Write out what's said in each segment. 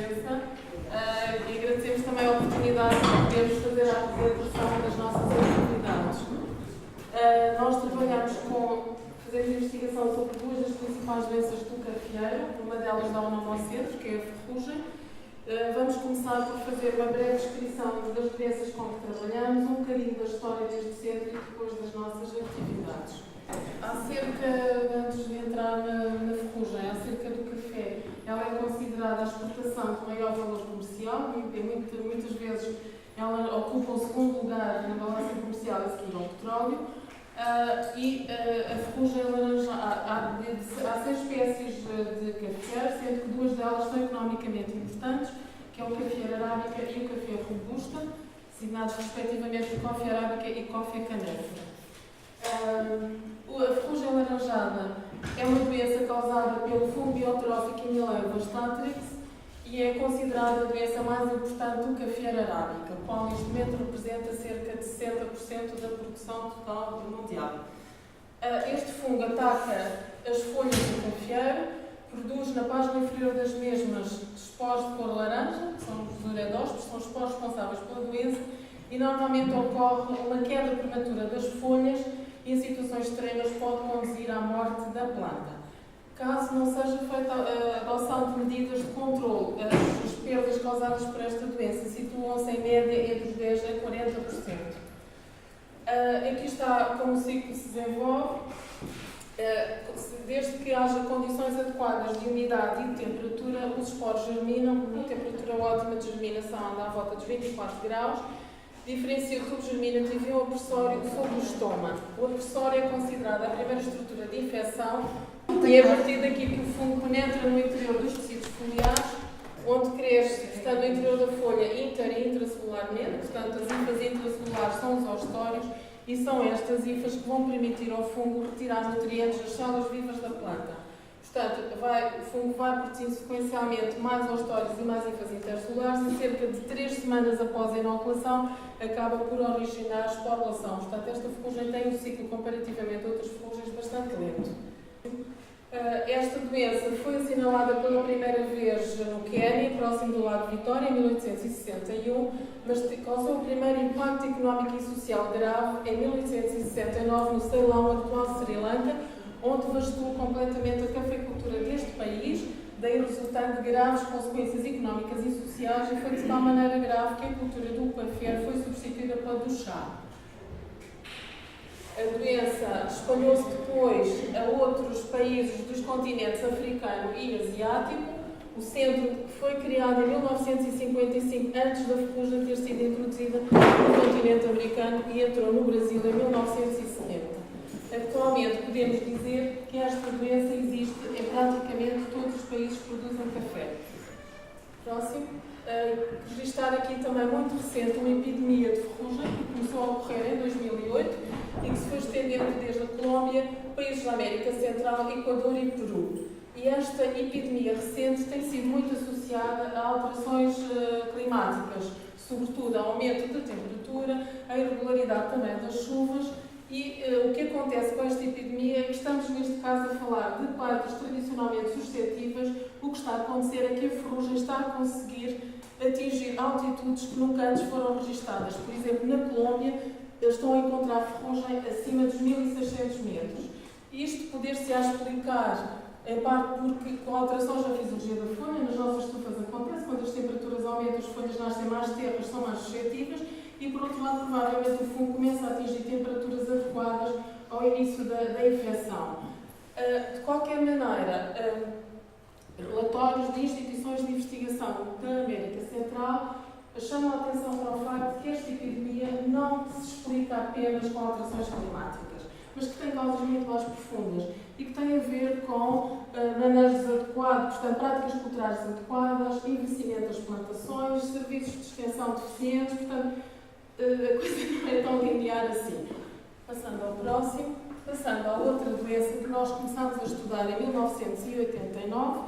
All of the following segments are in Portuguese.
presença e agradecemos também a oportunidade de podermos fazer a apresentação das nossas atividades. Nós trabalhamos fazemos investigação sobre duas das principais doenças do cafeeiro, uma delas dá o nome ao centro, que é a ferrugem. Vamos começar por fazer uma breve descrição das doenças com que trabalhamos, um bocadinho da história deste centro e depois das nossas atividades. Antes de entrar na ferrugem, acerca do café, ela é considerada a exportação de maior valor comercial e muitas vezes ela ocupa o segundo lugar na balança comercial a seguir ao petróleo. A ferrugem laranja, há 6 espécies de café, sendo que 2 delas são economicamente importantes, que é o café arábica e o café robusta, designados respectivamente de coffee arábica e coffee canéfora. A ferrugem alaranjada é uma doença causada pelo fungo biotrófico Emileia statrix e é considerada a doença mais importante do café arábica, o qual neste momento representa cerca de 60% da produção total mundial. Este fungo ataca as folhas do cafeeiro, produz na página inferior das mesmas esporos de cor laranja, que são os uredóspores, são os esporos responsáveis pela doença, e normalmente ocorre uma queda prematura das folhas e em situações extremas pode conduzir à morte da planta. Caso não seja feita a adoção de medidas de controle, as perdas causadas por esta doença situam-se em média entre os 10% a 40%. Aqui está como o ciclo se desenvolve. Desde que haja condições adequadas de umidade e de temperatura, os esporos germinam, com temperatura ótima de germinação anda à volta dos 24 graus, diferencia o tubo germinativo e o apressório sobre o estômago. O apressório é considerado a primeira estrutura de infecção e é a partir daqui que o fungo penetra no interior dos tecidos foliares, onde cresce, portanto, no interior da folha inter e intracelularmente, portanto, as hifas intracelulares são os ostórios e são estas hifas que vão permitir ao fungo retirar nutrientes das células vivas da planta. Portanto, o fungo vai produzindo sequencialmente mais ostórios e mais hifas intercelulares e cerca de 3 semanas após a inoculação acaba por originar esporulação. Portanto, esta ferrugem tem um ciclo comparativamente a outras ferrugens bastante lento. Esta doença foi assinalada pela primeira vez no Quênia, próximo do Lago Vitória, em 1861, mas causou o primeiro impacto económico e social grave em 1869 no Ceilão, atual Sri Lanka, onde devastou completamente a cafeicultura deste país, daí resultando de graves consequências económicas e sociais, e foi de tal maneira grave que a cultura do café foi substituída pela do chá. A doença espalhou-se depois a outros países dos continentes africano e asiático. O centro foi criado em 1955, antes da ferrugem ter sido introduzida no continente americano, e entrou no Brasil em 1970. Atualmente podemos dizer que esta doença existe em praticamente todos os países que produzem café. Próximo. Registrar aqui também muito recente uma epidemia de ferrugem que começou a ocorrer em 2008 e que se foi estendendo desde a Colômbia, países da América Central, Equador e Peru. E esta epidemia recente tem sido muito associada a alterações climáticas, sobretudo ao aumento da temperatura, à irregularidade também das chuvas. E o que acontece com esta epidemia é que estamos, neste caso, a falar de plantas tradicionalmente suscetíveis. O que está a acontecer é que a ferrugem está a conseguir atingir altitudes que nunca antes foram registadas. Por exemplo, na Colômbia, estão a encontrar ferrugem acima dos 1.600 metros. Isto poder-se-á explicar, em parte porque com alterações na fisiologia da folha, nas nossas estufas acontece, quando as temperaturas aumentam, as folhas nascem mais terras, são mais suscetíveis, e por outro lado, provavelmente o fungo começa a atingir temperaturas adequadas ao início da infecção. De qualquer maneira, relatórios de instituições de investigação da América Central chamam a atenção para o facto de que esta epidemia não se explica apenas com alterações climáticas, mas que tem causas muito mais profundas e que tem a ver com manejos adequados, portanto, práticas culturais adequadas, envelhecimento das plantações, serviços de extensão deficientes, portanto, a coisa não é tão linear assim. Passando ao próximo, passando à outra doença que nós começámos a estudar em 1989,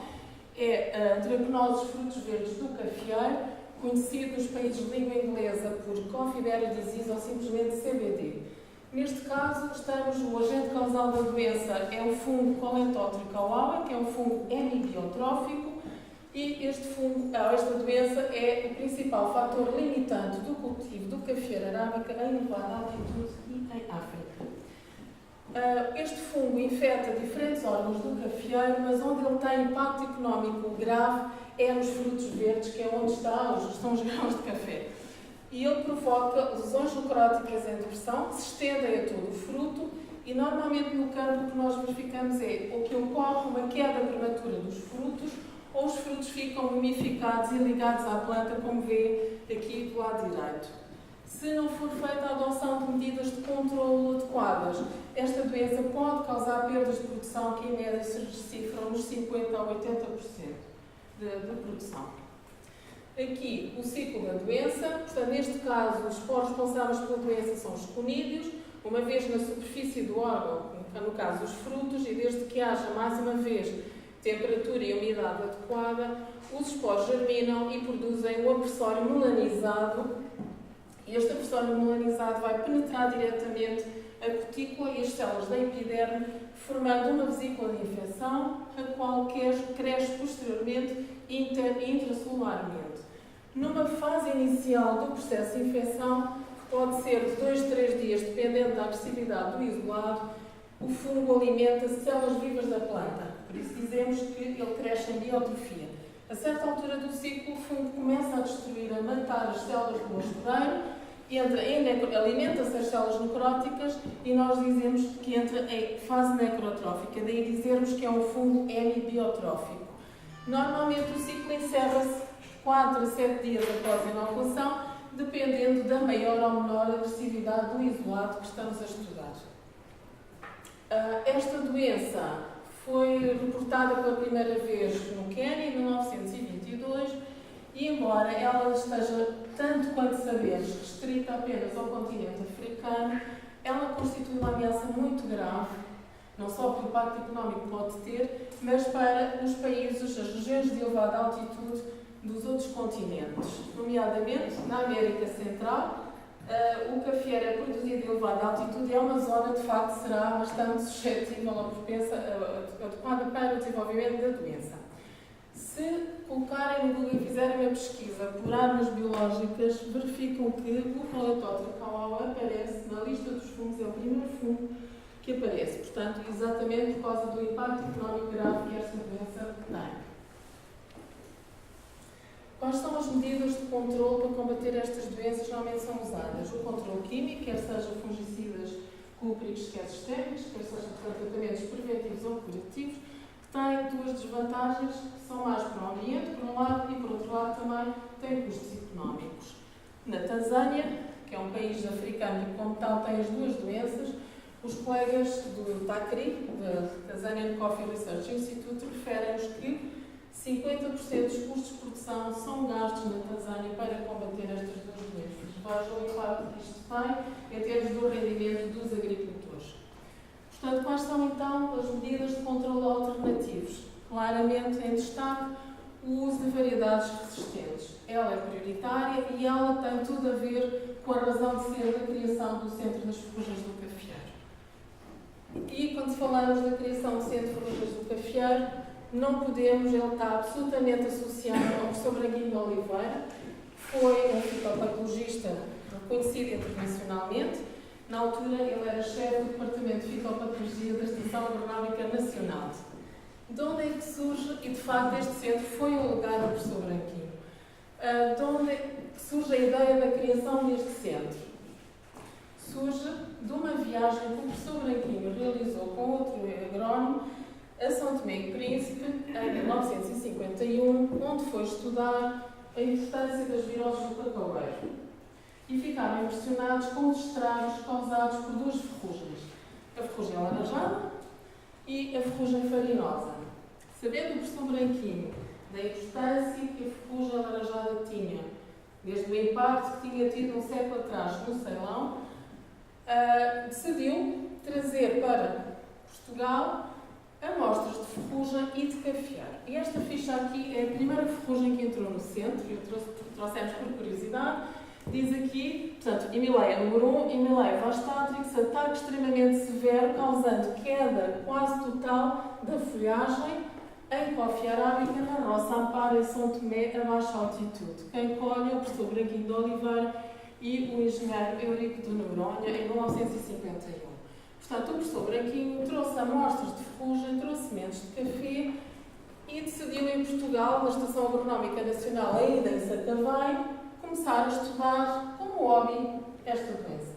é a Triaconose frutos verdes do cafeeiro, conhecido nos países de língua inglesa por Coffee Berry Disease ou simplesmente CBD. Neste caso, o agente causal da doença é o fungo Coledotricum auauei, que é um fungo hemibiotrófico, E esta doença é o principal fator limitante do cultivo do café arábica em elevada altitude e em África. Este fungo infecta diferentes órgãos do cafeeiro, mas onde ele tem impacto económico grave é nos frutos verdes, que é onde estão os grãos de café. E ele provoca lesões necróticas em depressão, que se estendem a todo o fruto, e normalmente no campo o que nós verificamos é ou que ocorre uma queda prematura dos frutos, ou os frutos ficam mumificados e ligados à planta, como vê aqui do lado direito. Se não for feita a adoção de medidas de controle adequadas, esta doença pode causar perdas de produção que em média se decifram nos 50% a 80% de produção. Aqui o ciclo da doença, portanto, neste caso, os esporos responsáveis pela doença são os conídeos, uma vez na superfície do órgão, no caso os frutos, e desde que haja mais uma vez temperatura e umidade adequada, os esporos germinam e produzem um apressório melanizado. E este apressório melanizado vai penetrar diretamente a cutícula e as células da epiderme, formando uma vesícula de infecção, a qual cresce posteriormente intracelularmente. Numa fase inicial do processo de infecção, que pode ser de 2 a 3 dias, dependendo da agressividade do isolado, o fungo alimenta células vivas da planta. Por isso dizemos que ele cresce em biotrofia. A certa altura do ciclo, o fungo começa a destruir, a matar as células do hospedeiro, alimenta-se as células necróticas e nós dizemos que entra em fase necrotrófica, daí dizermos que é um fungo hemibiotrófico. Normalmente o ciclo encerra-se 4 a 7 dias após a inoculação, dependendo da maior ou menor agressividade do isolado que estamos a estudar. Esta doença foi reportada pela primeira vez no Quênia, em 1922, e embora ela esteja, tanto quanto sabemos, restrita apenas ao continente africano, ela constitui uma ameaça muito grave, não só pelo impacto económico que pode ter, mas para os países, as regiões de elevada altitude dos outros continentes, nomeadamente na América Central. O café é produzido em elevada altitude e é uma zona, de facto, será bastante suscetível ou propensa, adequada para o desenvolvimento da doença. Se colocarem no Google e fizerem uma pesquisa por armas biológicas, verificam que o Paletótero cauau aparece na lista dos fungos, é o primeiro fungo que aparece, portanto, exatamente por causa do impacto económico grave que esta doença tem. Quais são as medidas de controle para combater estas doenças? Normalmente são usadas o controle químico, quer seja fungicidas cúpricos, quer sistémicos, quer seja tratamentos preventivos ou curativos, que têm duas desvantagens, que são mais para o ambiente, por um lado, e por outro lado também têm custos económicos. Na Tanzânia, que é um país africano e como tal tem as duas doenças, os colegas do TACRI, da Tanzanian Coffee Research Institute, referem-nos que 50% dos custos de produção são gastos na Tanzânia para combater estas duas doenças. Vejam o impacto que isto tem em termos do rendimento dos agricultores. Portanto, quais são então as medidas de controle alternativos? Claramente em destaque o uso de variedades resistentes. Ela é prioritária e ela tem tudo a ver com a razão de ser da criação do Centro das Ferrugens do Cafeeiro. E quando falamos da criação do Centro de Ferrugens do Cafeeiro, não podemos, ele está absolutamente associado ao professor Branquinho de Oliveira, que foi um fitopatologista reconhecido internacionalmente. Na altura, ele era chefe do Departamento de Fitopatologia da Extensão Agronómica Nacional. De onde é que surge, e de facto este centro foi um legado ao professor Branquinho, de onde é que surge a ideia da criação deste centro? Surge de uma viagem que o professor Branquinho realizou com outro agrónomo a São Tomé e Príncipe, em 1951, onde foi estudar a importância das viroses do cacaueiro. E ficaram impressionados com os estragos causados por duas ferrugens, a ferrugem alaranjada e a ferrugem farinosa. Sabendo o professor Branquinho da importância que a ferrugem alaranjada tinha, desde o impacto que tinha tido um século atrás no Ceilão, decidiu trazer para Portugal amostras de ferrugem e de cafeeiro. E esta ficha aqui é a primeira ferrugem que entrou no centro, e trouxemos por curiosidade. Diz aqui, portanto, Hemileia número 1, Hemileia vastatrix, ataque extremamente severo, causando queda quase total da folhagem em Coffee Arábica, na Roça Amparo, em São Tomé, a baixa altitude. Quem colhe é o professor Branquinho de Oliveira e o engenheiro Eurico de Noronha, em 1951. Portanto, o professor Branquinho trouxe amostras de ferrugem, trouxe sementes de café e decidiu em Portugal, na Estação Agronómica Nacional, ainda em Sacavém, começar a estudar como hobby esta doença.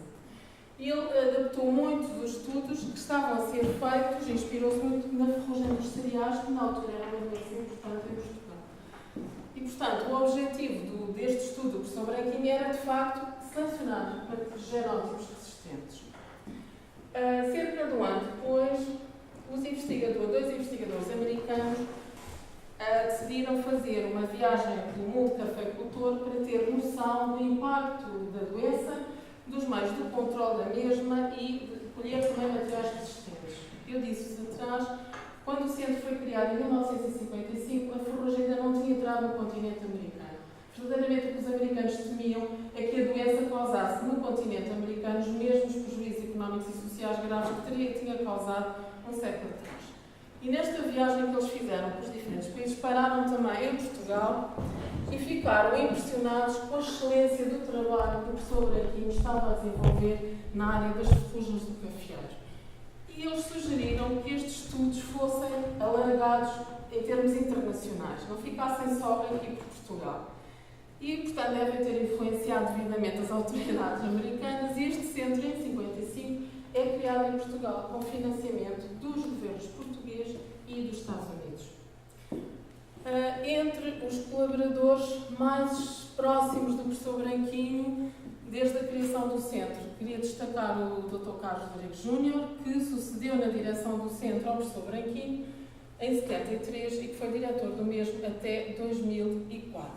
E ele adaptou muitos dos estudos que estavam a ser feitos e inspirou-se muito na ferrugem dos cereais, que na altura era uma doença importante em Portugal. E, portanto, o objetivo deste estudo do professor Branquinho era, de facto, selecionar genótipos resistentes. Cerca de um ano depois, dois investigadores americanos decidiram fazer uma viagem pelo mundo cafeicultor para ter noção do impacto da doença, dos meios de controle da mesma e de colher também materiais resistentes. Eu disse-vos atrás, quando o centro foi criado em 1955, a ferrugem ainda não tinha entrado no continente americano. Verdadeiramente o que os americanos temiam é que a doença causasse no continente americano os mesmos prejuízos económicos e sociais graves que tinha causado um século atrás. E nesta viagem que eles fizeram pelos diferentes países, pararam também em Portugal e ficaram impressionados com a excelência do trabalho que o professor Branquinho estava a desenvolver na área das ferrugens do cafeeiro. E eles sugeriram que estes estudos fossem alargados em termos internacionais, não ficassem só aqui por Portugal. E, portanto, devem ter influenciado devidamente as autoridades americanas e este centro, em 1955, é criado em Portugal com financiamento dos governos português e dos Estados Unidos. Entre os colaboradores mais próximos do professor Branquinho, desde a criação do centro, queria destacar o Dr. Carlos Rodrigues Júnior, que sucedeu na direção do centro ao professor Branquinho em 73 e que foi diretor do mesmo até 2004.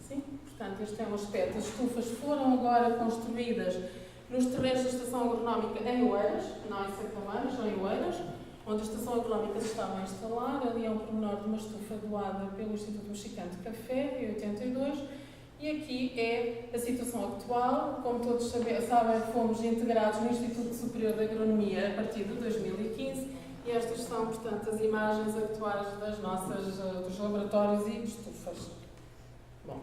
Sim? Portanto, este é um aspecto. As estufas foram agora construídas nos terrenos da Estação Agronómica em Oeiras, não em Sacavém, mas em Oeiras, onde a Estação Agronómica se estava a instalar. Ali é um pormenor de uma estufa doada pelo Instituto Mexicano de Café, em 82. E aqui é a situação atual. Como todos sabem, fomos integrados no Instituto Superior de Agronomia a partir de 2015 e estas são, portanto, as imagens atuais dos laboratórios e estufas. Bom,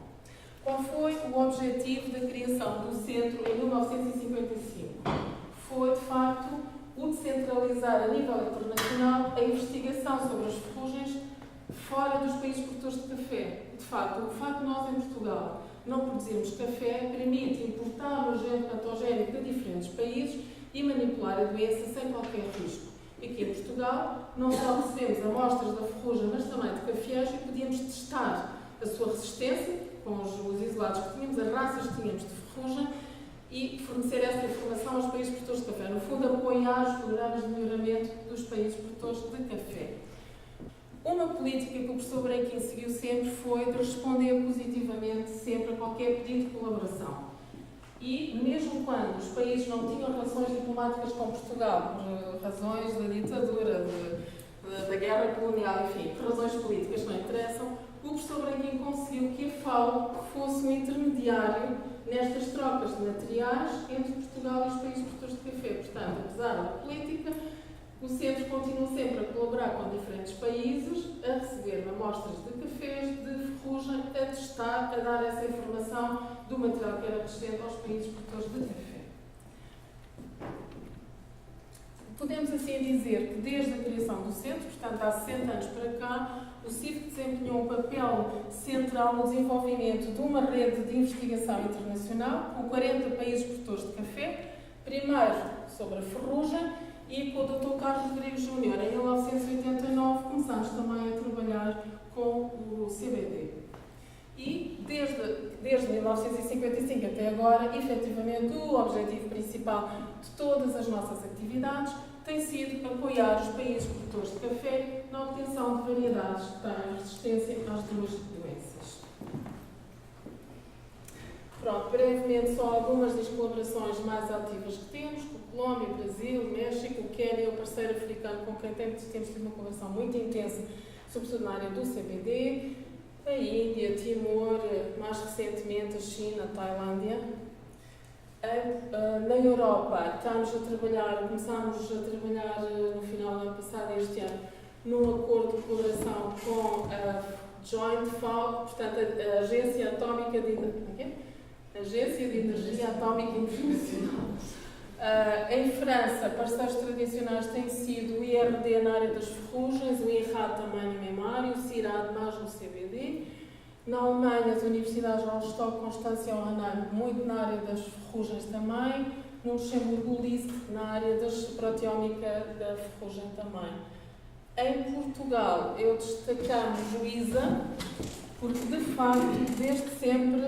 qual foi o objetivo da criação do centro em 1955? Foi, de facto, o de centralizar a nível internacional a investigação sobre as ferrugens fora dos países produtores de café. De facto, o facto de nós em Portugal não produzirmos café permite importar o agente patogénico de diferentes países e manipular a doença sem qualquer risco. Aqui em Portugal não só recebemos amostras da ferrugem, mas também de cafés e podíamos testar a sua resistência com os isolados que tínhamos, as raças que tínhamos de ferrugem e fornecer essa informação aos países produtores de café. No fundo, apoiar os programas de melhoramento dos países produtores de café. Uma política que o professor Branquinho seguiu sempre foi de responder positivamente sempre a qualquer pedido de colaboração. E, mesmo quando os países não tinham relações diplomáticas com Portugal, por razões da ditadura, da guerra colonial, enfim, por razões políticas que não interessam, o professor Branquinho conseguiu que a FAO fosse um intermediário nestas trocas de materiais entre Portugal e os países produtores de café. Portanto, apesar da política, o centro continua sempre a colaborar com diferentes países, a receber amostras de cafés, de ferrugem, a testar, a dar essa informação do material que era resistente aos países produtores de café. Podemos assim dizer que desde a criação do centro, portanto há 60 anos para cá, o CIF desempenhou um papel central no desenvolvimento de uma rede de investigação internacional com 40 países produtores de café, primeiro sobre a ferrugem, e com o Dr. Carlos Rodrigues Júnior, em 1989, começámos também a trabalhar com o CBD. E desde 1955 até agora, efetivamente, o objetivo principal de todas as nossas atividades tem sido apoiar os países produtores de café na obtenção de variedades que têm resistência às duas doenças. Pronto, brevemente só algumas das colaborações mais ativas que temos, com Colômbia, Brasil, México, o Quênia, o parceiro africano com quem temos tido uma colaboração muito intensa, sobretudo na área do CBD, a Índia, Timor, mais recentemente a China, a Tailândia. Na Europa, começámos a trabalhar no final do ano passado, este ano, num acordo de colaboração com a Joint FAO, portanto, a Agência de Energia Atómica Internacional. Em França, parceiros tradicionais têm sido o IRD na área das ferrugens, o INRAD também no memário, o CIRAD mais no CBD. Na Alemanha, as universidades Rostock, Constância e Hohenheim, muito na área das ferrugens também. No Luxemburgo, o LISC, na área da proteómica da ferrugem também. Em Portugal, eu destacamos o ISA, porque de facto, desde sempre,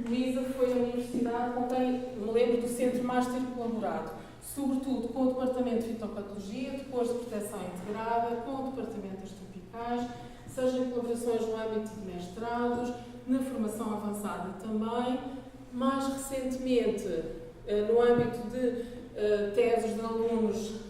o ISA foi a universidade com quem me lembro do centro mais ter colaborado, sobretudo com o Departamento de Fitopatologia, depois de Proteção Integrada, com o Departamento das Tropicais, seja em colaborações no âmbito de mestrados, na formação avançada também, mais recentemente, no âmbito de teses de alunos,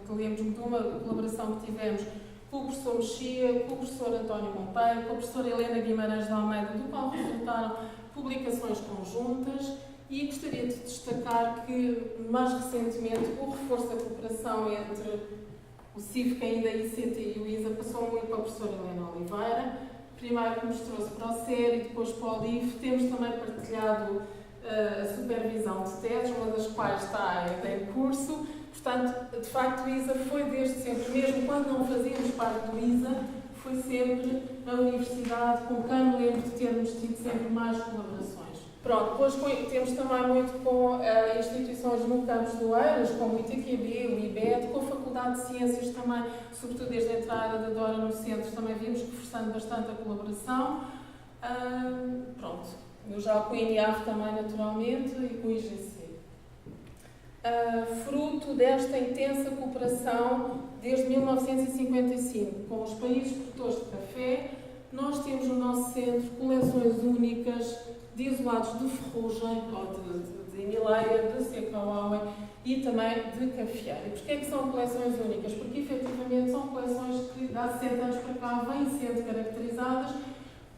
que lemos de uma colaboração que tivemos com o professor Mexia, com o professor António Monteiro, com a professora Helena Guimarães de Almeida, do qual resultaram publicações conjuntas, e gostaria de destacar que, mais recentemente, o reforço da cooperação entre o CIVC ainda e o ICT e o ISA passou muito para a professora Helena Oliveira, primeiro que nos trouxe para o SER e depois para o LIF. Temos também partilhado a supervisão de teses, uma das quais está em curso. Portanto, de facto, o ISA foi desde sempre, mesmo quando não fazíamos parte do ISA, foi sempre a universidade com quem me lembro de termos tido sempre mais colaborações. Pronto, depois temos também muito com instituições no campus do Eiras, como o ITQB, o IBET, com a Faculdade de Ciências também, sobretudo desde a entrada da Dora no centro, também vimos reforçando bastante a colaboração. Pronto, eu já com o INIAF também, naturalmente, e com o IGC. Fruto desta intensa cooperação desde 1955 com os países produtores de café, nós temos no nosso centro coleções únicas de isolados de ferrugem, ou de emileia, de seca-oue e também de cafeeira. E porquê é que são coleções únicas? Porque efetivamente são coleções que há 60 anos para cá vêm sendo caracterizadas.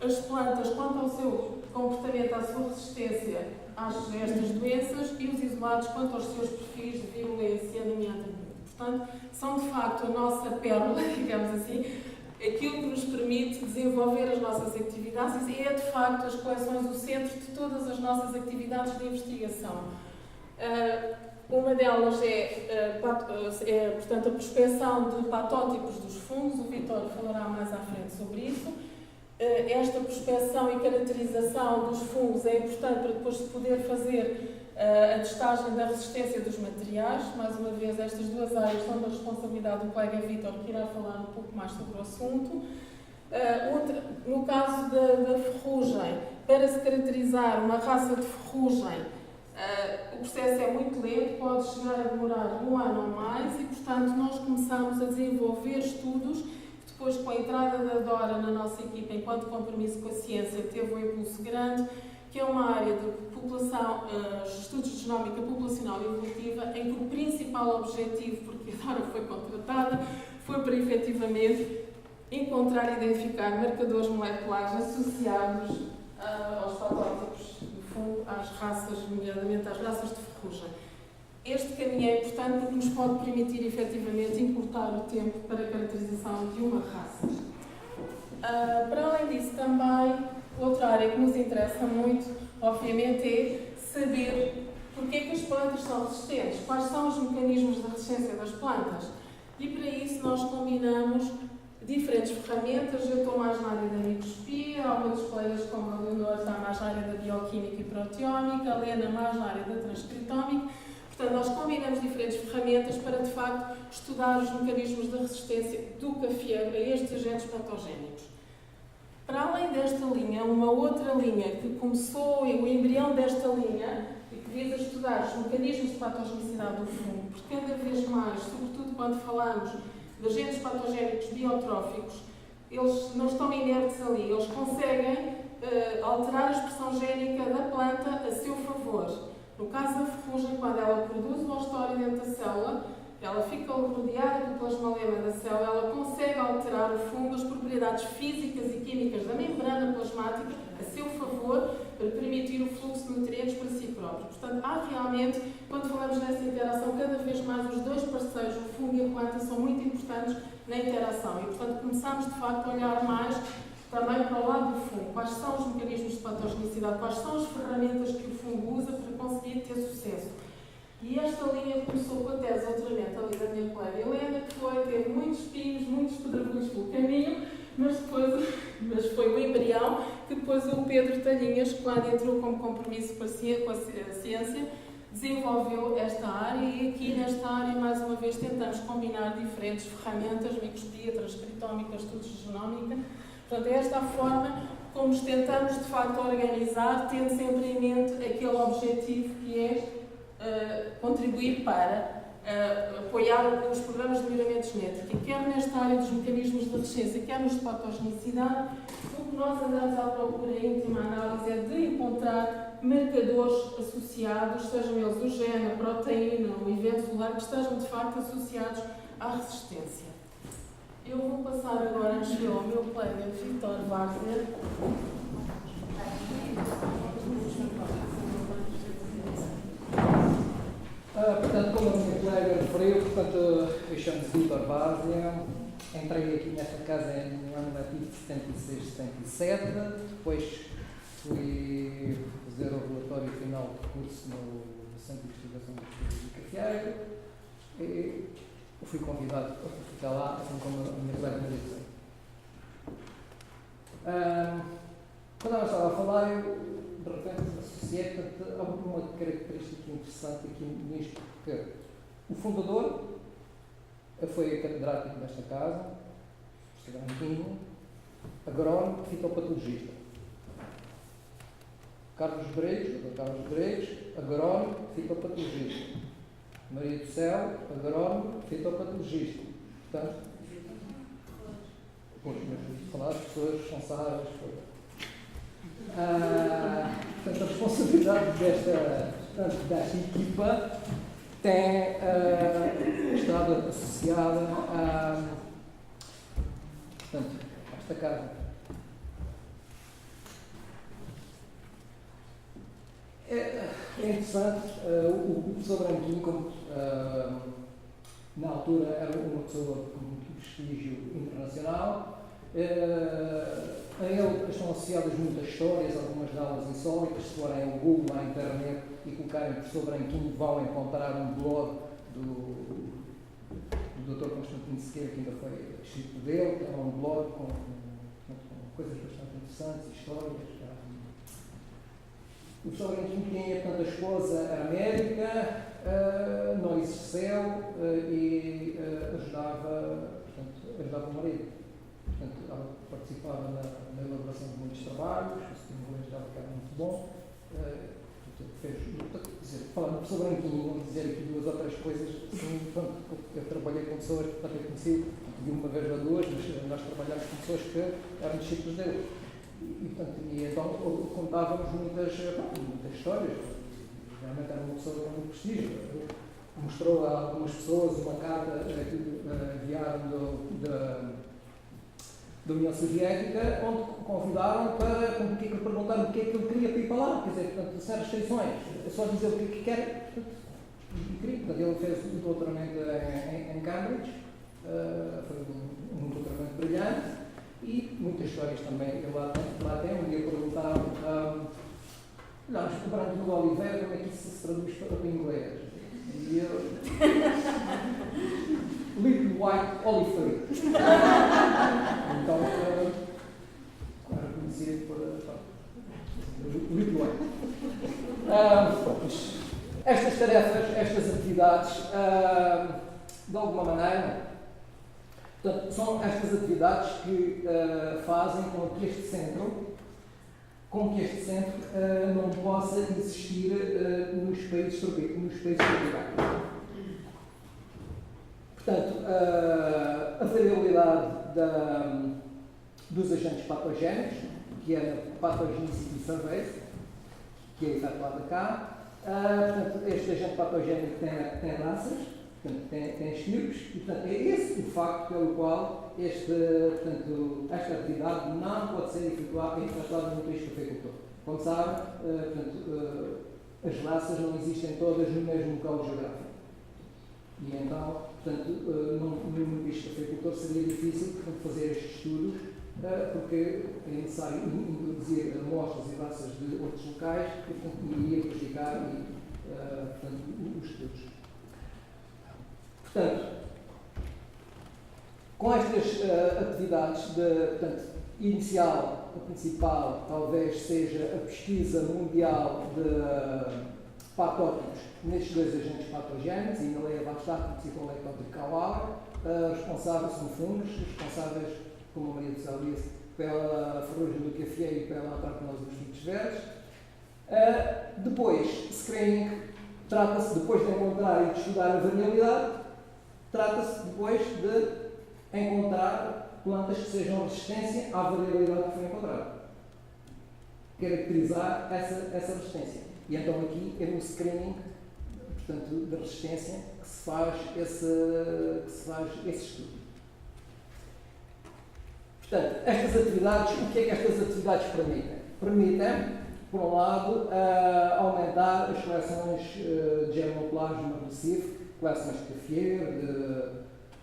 As plantas, quanto ao seu comportamento, à sua resistência a estas doenças, e os isolados quanto aos seus perfis de virulência, nomeadamente. Portanto, são de facto a nossa pérola, digamos assim, aquilo que nos permite desenvolver as nossas atividades, e é de facto as coleções o centro de todas as nossas atividades de investigação. Uma delas portanto, a prospecção de patótipos dos fungos. O Vítor falará mais à frente sobre isso. Esta prospecção e caracterização dos fungos é importante para depois se poder fazer a testagem da resistência dos materiais. Mais uma vez, estas duas áreas são da responsabilidade do colega Vítor, que irá falar um pouco mais sobre o assunto. No caso da ferrugem, para se caracterizar uma raça de ferrugem, o processo é muito lento, pode chegar a demorar 1 ano ou mais, e, portanto, nós começamos a desenvolver estudos. Depois, com a entrada da Dora na nossa equipa, enquanto compromisso com a ciência, teve um impulso grande, que é uma área de população, estudos de genómica populacional e evolutiva, em que o principal objetivo, porque a Dora foi contratada, foi para efetivamente encontrar e identificar marcadores moleculares associados aos patótipos do fungo, às raças, nomeadamente às raças de ferrugem. Este caminho é importante porque nos pode permitir, efetivamente, encurtar o tempo para a caracterização de uma raça. Para além disso, também, outra área que nos interessa muito, obviamente, é saber porque é que as plantas são resistentes, quais são os mecanismos de resistência das plantas. E para isso nós combinamos diferentes ferramentas. Eu estou mais na área da microscopia, alguns colegas como a Leonor está mais na área da bioquímica e proteómica, a Lena mais na área da transcritómica. Portanto, nós combinamos diferentes ferramentas para, de facto, estudar os mecanismos de resistência do cafeeiro a estes agentes patogénicos. Para além desta linha, uma outra linha que começou, o embrião desta linha, e que visa estudar os mecanismos de patogenicidade do fungo, porque cada vez mais, sobretudo quando falamos de agentes patogénicos biotróficos, eles não estão inertes ali, eles conseguem alterar a expressão génica da planta a seu favor. No caso da ferrugem, quando ela produz o ostório dentro da célula, Ela fica rodeada do plasmalema da célula, ela consegue alterar o fungo, as propriedades físicas e químicas da membrana plasmática a seu favor para permitir o fluxo de nutrientes para si próprio. Portanto, há realmente, quando falamos nessa interação, cada vez mais os dois parceiros, o fungo e a planta, são muito importantes na interação e, portanto, começamos de facto a olhar mais também para o lado do fungo. Quais são os mecanismos de patogenicidade, quais são as ferramentas que o fungo usa para conseguir ter sucesso. E esta linha começou com a tese, outramente, ali da minha colega Helena, que teve muitos espinhos, muitos pedregulhos pelo caminho, mas foi o embrião que depois o Pedro Talhinhas, que lá entrou como compromisso com a ciência, desenvolveu esta área e aqui nesta área, mais uma vez, tentamos combinar diferentes ferramentas, microscopia, transcritómica, estudos de genómica. Portanto, é esta a forma como nos tentamos, de facto, organizar, tendo sempre em mente aquele objetivo que é contribuir para apoiar os programas de melhoramento genético, quer nesta área dos mecanismos de resistência, quer nos de patogenicidade. O que nós andamos à procura em última análise é de encontrar marcadores associados, sejam eles o gene, a proteína, o evento celular, que estejam de facto associados à resistência. Eu vou passar agora ao meu colega Vítor Várzea. Portanto, como a minha colega referiu, portanto, eu chamo-me Vítor Várzea, entrei aqui nesta casa no ano letivo de 76-77, depois fui fazer o relatório final de curso no Centro de Investigação de Física Cafeeiro e fui convidado para ficar lá, assim como a minha colega me disse. Quando ela estava a falar, eu de repente associei a uma característica interessante aqui nisto, porque o fundador foi catedrático desta casa, professor Branquinho, agrónomo, fitopatologista. Carlos Gregos, agrónomo, fitopatologista. Maria do Céu, agrónomo, fitopatologista. Portanto, falar as pessoas são sábias. Portanto, a responsabilidade desta equipa tem estado associada a esta casa. É interessante, o professor Branquinho, como na altura era uma pessoa com muito prestígio internacional, a ele estão associadas muitas histórias, algumas delas insólitas. Se forem ao Google, à internet e colocarem professor Branquinho, vão encontrar um blog do Dr. Constantino Sequeira, que ainda foi escrito dele, que era um blog com coisas bastante interessantes, histórias. O professor Branquinho tinha, portanto, a esposa era médica, não exerceu e ajudava o marido. Portanto, ela participava na elaboração de muitos trabalhos, o testemunho dela que era muito bom. Falando do professor Branquinho, vou dizer aqui duas ou três coisas. Assim, eu trabalhei com pessoas que eu conheci, de uma vez ou duas, mas nós trabalhámos com pessoas que eram discípulos dele. E então contávamos muitas histórias. Realmente era uma pessoa com muito prestígio. Mostrou a algumas pessoas uma carta que enviaram da União Soviética, onde o convidaram para perguntar o que é que ele queria para ir para lá. Quer dizer, portanto, sem restrições. É só dizer o que quer. Portanto, ele fez um doutoramento em Cambridge, foi um doutoramento brilhante. E muitas histórias também. Eu lá tem um dia perguntaram, mas o Branco do Oliveira, como é que isso se traduz para o inglês? E eu... Little White Oliver. Então, era conhecido por Little White. Estas tarefas, estas atividades, de alguma maneira, portanto, são estas atividades que fazem com que este centro não possa existir nos países tropicais. Portanto, a variabilidade dos agentes patogénicos, que é a Pathogenicity Survey, que é efetuada cá. Portanto, este agente patogénico tem raças, Portanto, tem estirpes e, portanto, é esse o facto pelo qual esta atividade não pode ser efetuada no país cafeicultor. Como sabem, as raças não existem todas no mesmo local geográfico. E então, portanto, no país cafeicultor seria difícil, portanto, fazer estes estudos, porque é necessário introduzir amostras e raças de outros locais e, portanto, iria prejudicar os estudos. Portanto, com estas atividades, portanto, inicial, a principal, talvez seja a pesquisa mundial de patógenos nestes dois agentes patogénicos, e na lei abaixo principal responsáveis são fungos, responsáveis, como a Maria do Céu disse, pela ferrugem do café e pela antracnose dos frutos verdes. Depois, screening, trata-se, depois de encontrar e de estudar a variabilidade, trata-se depois de encontrar plantas que sejam resistência à variabilidade que foi encontrada. Caracterizar essa resistência. E então aqui é no screening, portanto, da resistência que se faz esse estudo. Portanto, estas atividades, o que é que estas atividades permitem? Permitem, por um lado, aumentar as coleções de germoplasma no Recife, coleções de café,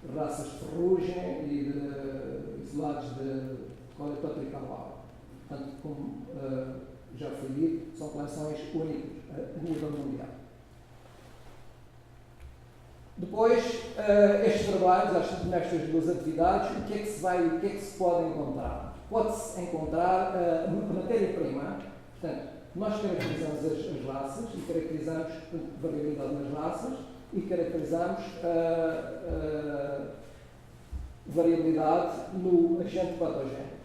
de raças de ferrugem e de isolados de Coledotricaula. Portanto, como já foi dito, são coleções únicas a nível mundial. Depois, estes trabalhos, nestas duas atividades, o que é que se pode encontrar? Pode-se encontrar matéria-prima. Portanto, nós caracterizamos as raças e caracterizamos a variabilidade nas raças e caracterizamos a variabilidade no agente patogénico.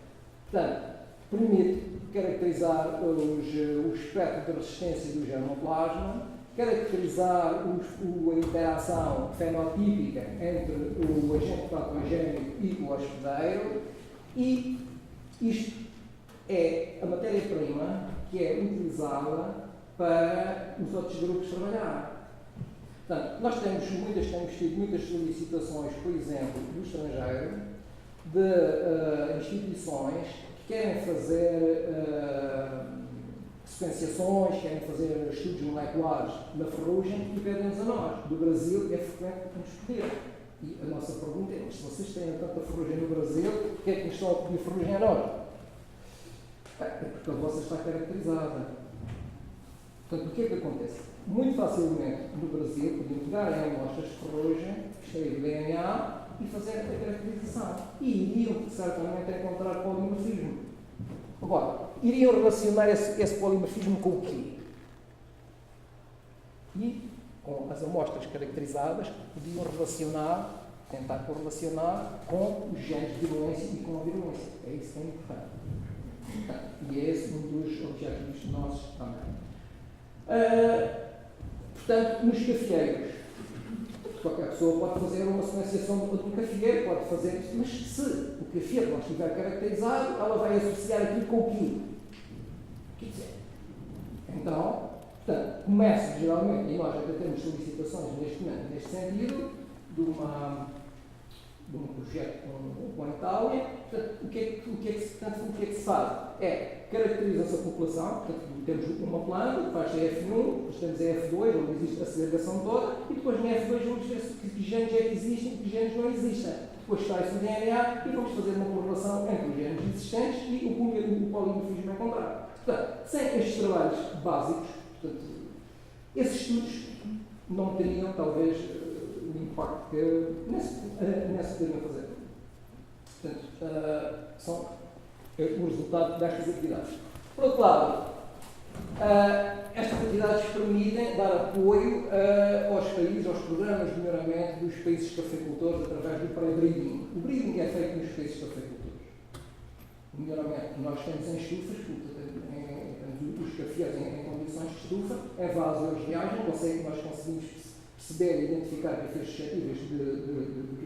Portanto, permite caracterizar o espectro de resistência do germoplasma, caracterizar a interação fenotípica entre o agente patogénico e o hospedeiro, e isto é a matéria-prima que é utilizada para os outros grupos trabalhar. Portanto, nós temos tido muitas solicitações, por exemplo, do estrangeiro, de instituições que querem fazer sequenciações, querem fazer estudos moleculares na ferrugem e pedem-nos a nós. Do Brasil é frequente nos pedir. E a nossa pergunta é: mas se vocês têm tanta ferrugem no Brasil, por que é que nos estão a pedir ferrugem a nós? É porque a vossa está caracterizada. Portanto, o que é que acontece? Muito facilmente no Brasil podiam pegar em amostras de ferrugem, extrair DNA e fazer a caracterização. E iriam certamente encontrar polimorfismo. Agora, iriam relacionar esse polimorfismo com o quê? E com as amostras caracterizadas podiam tentar correlacionar com os genes de virulência e com a virulência. É isso que é importante. E é esse um dos objetivos nossos também. Portanto, nos cafeeiros, qualquer pessoa pode fazer uma sequenciação do cafeeiro, pode fazer, mas se o cafeeiro não estiver caracterizado, ela vai associar aquilo com o quê? O que quiser. Então, portanto, começa geralmente, e nós até temos solicitações neste momento, neste sentido, de um projeto com a Itália. Portanto, o que é que se faz? É caracteriza-se a população, portanto, temos uma planta, faz-se a F1, depois temos a F2, onde existe a segregação toda, e depois na F2 vamos ver que genes é que existem e que genes não existem. Depois extrai-se o DNA e vamos fazer uma correlação entre os genes existentes e o polimorfismo encontrado. Portanto, sem estes trabalhos básicos, portanto, esses estudos não teriam, talvez, o impacto que nesse poderiam fazer. Portanto, são o resultado destas atividades. Por outro lado, estas atividades permitem dar apoio aos países, aos programas de melhoramento dos países cafeicultores através do pré-breeding. O breeding é feito nos países cafeicultores. O melhoramento que nós temos em estufas, os cafés em condições de estufa, é vaso de reagem, nós conseguimos perceber e identificar cafés suscetíveis de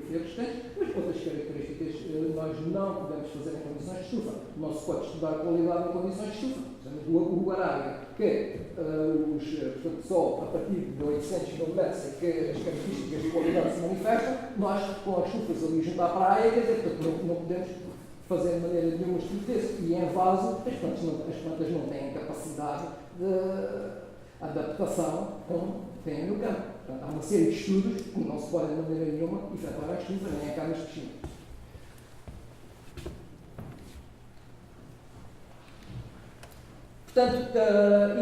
café resistente, mas outras características nós não podemos fazer em condições de de estufa. Não se pode estudar a qualidade em condições de estufa. O arábica, que portanto, só a partir de 800 km é que as características de qualidade se manifestam, nós, com as estufas ali junto à praia, quer dizer, portanto, não podemos fazer de maneira nenhuma estudo desse. E em vaso, as plantas não têm capacidade de adaptação como têm no campo. Portanto, há uma série de estudos que não se podem de maneira nenhuma efetuar a estufa, nem em camas de piscina. Portanto,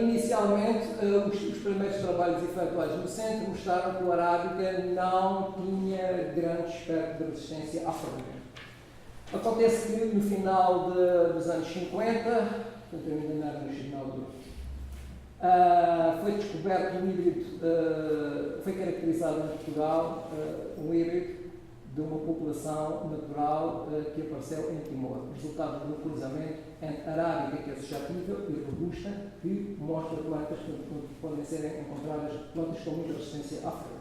inicialmente, os primeiros trabalhos efetuados no centro mostraram que o arábica não tinha grande espectro de resistência à ferrugem. Acontece que no final dos anos 50, portanto, eu ainda não era nascido na altura, foi descoberto um híbrido, foi caracterizado em Portugal um híbrido de uma população natural que apareceu em Timor, resultado de um cruzamento entre arábica, que é associativa, e robusta, que mostra plantas que podem ser encontradas, plantas com muita resistência à ferrugem.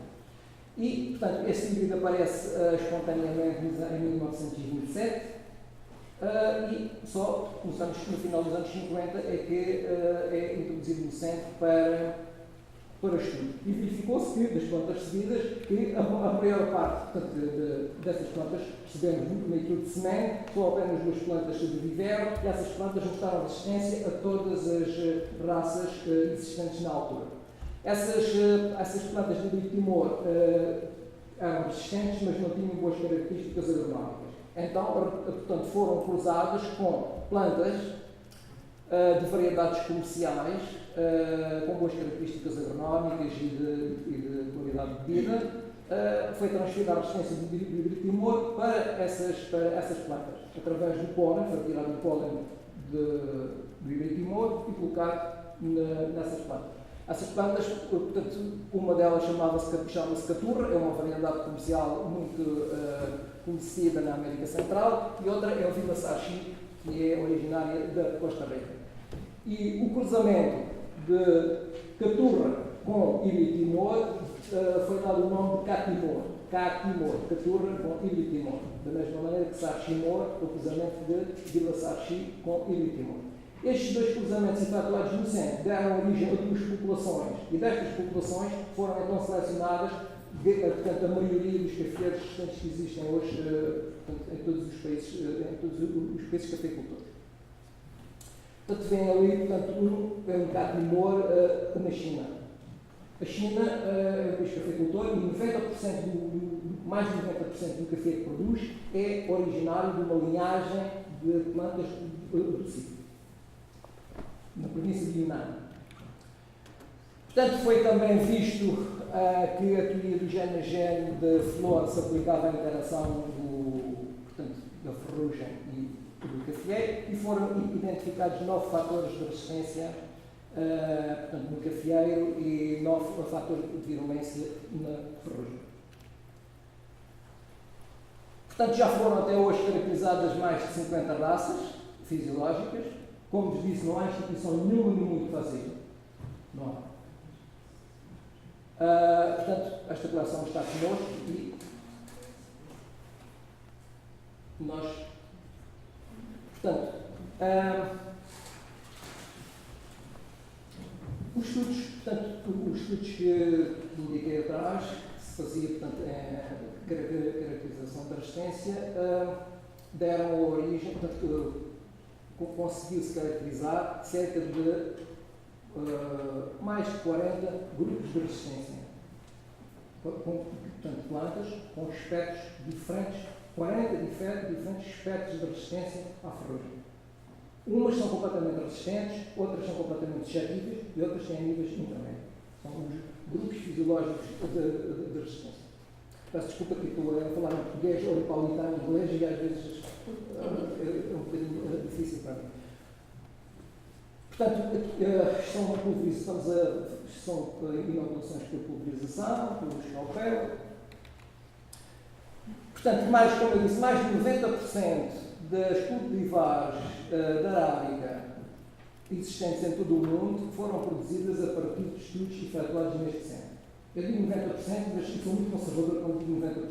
E, portanto, esse híbrido aparece espontaneamente em 1927 e só no final dos anos 50 é que é introduzido no centro para estudo. E verificou-se que, das plantas seguidas, que a maior parte portanto, dessas plantas, percebemos muito na estudo de semente, só apenas 2 plantas sobreviveram e essas plantas mostraram resistência a todas as raças existentes na altura. Essas plantas de Timor eram resistentes, mas não tinham boas características agronómicas. Então, portanto, foram cruzadas com plantas de variedades comerciais, com boas características agronómicas e de qualidade de vida. Foi transferida a resistência do híbrido Timor para essas plantas, através do pólen, foi retirado o pólen do híbrido Timor e colocado nessas plantas. Essas plantas, portanto, uma delas chama-se caturra, é uma variedade comercial muito conhecida na América Central, e outra é o Vila Sachi, que é originária da Costa Rica. E o cruzamento de caturra com híbrido Timor foi dado o nome de Catimor, caturra com híbrido Timor, da mesma maneira que Sachi-Timor, o cruzamento de Vila Sachi com híbrido Timor. Estes 2 cruzamentos efetuados no centro deram origem a 2 populações, e destas populações foram então selecionadas, portanto, a maioria dos cafés restantes que existem hoje portanto, em todos os países cafeicultores. Portanto, vem ali, portanto, um Catimor na China. A China é um país cafeicultor e mais de 90% do café que produz é originário de uma linhagem de plantas do sítio, na província de Yunnan. Portanto, foi também visto que a teoria do gene de flor se aplicava à interação da ferrugem e do cafeeiro, e foram identificados 9 fatores de resistência portanto, no cafeeiro e 9 fatores de virulência na ferrugem. Portanto, já foram até hoje caracterizadas mais de 50 raças fisiológicas. Como vos disse, não há instituição nenhuma no mundo que faça isso. Não há. Portanto, esta coleção está connosco e nós, portanto, os estudos que indiquei atrás, que se fazia, portanto, caracterização da resistência, deram origem, portanto, conseguiu-se caracterizar cerca de mais de 40 grupos de resistência, portanto, plantas com espectros diferentes, 40 diferentes espectros de resistência à ferrugem. Umas são completamente resistentes, outras são completamente suscetíveis e outras têm níveis intermédios. São os grupos fisiológicos de resistência. Peço desculpa que estou a falar em português ou em paulitano, em inglês, e às vezes é um bocadinho difícil para mim. Portanto, são inoculações por pulverização, por escalpel. Portanto, como eu disse, mais de 90% das cultivares da arábica existentes em todo o mundo foram produzidas a partir de estudos efetuados neste centro. Eu digo 90%, mas sou muito conservador quando digo 90%.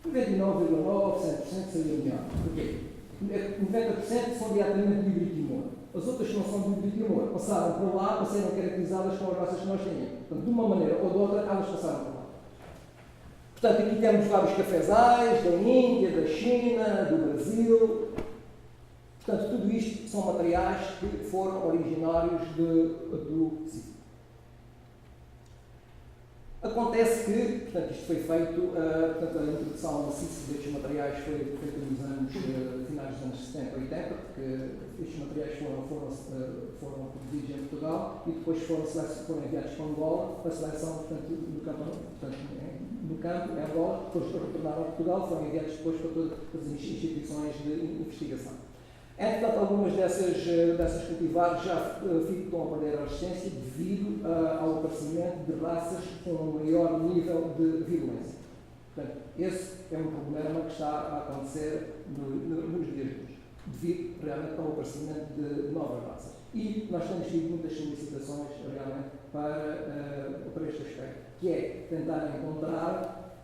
Porque 99,9% seria melhor. Porquê? 90% são diretamente de Híbrido Timor. As outras que não são de Híbrido Timor passaram para lá para serem caracterizadas com as raças que nós tínhamos. Portanto, de uma maneira ou de outra, elas passaram para lá. Portanto, aqui temos vários cafezais da Índia, da China, do Brasil. Portanto, tudo isto são materiais que foram originários do sítio. Acontece que, portanto, isto foi feito, portanto, a introdução maciça destes materiais foi feita nos anos, finais dos anos 70 e 80, porque estes materiais foram produzidos em Portugal e depois foram enviados para Angola para a seleção, portanto, no campo, em Angola, depois retornaram a Portugal, foram enviados depois para todas as instituições de investigação. Entretanto, algumas dessas cultivares já ficam a perder a resistência devido ao aparecimento de raças com um maior nível de virulência. Portanto, esse é um problema que está a acontecer nos dias de hoje, devido realmente ao aparecimento de novas raças. E nós temos tido muitas solicitações realmente para este aspecto, que é tentar encontrar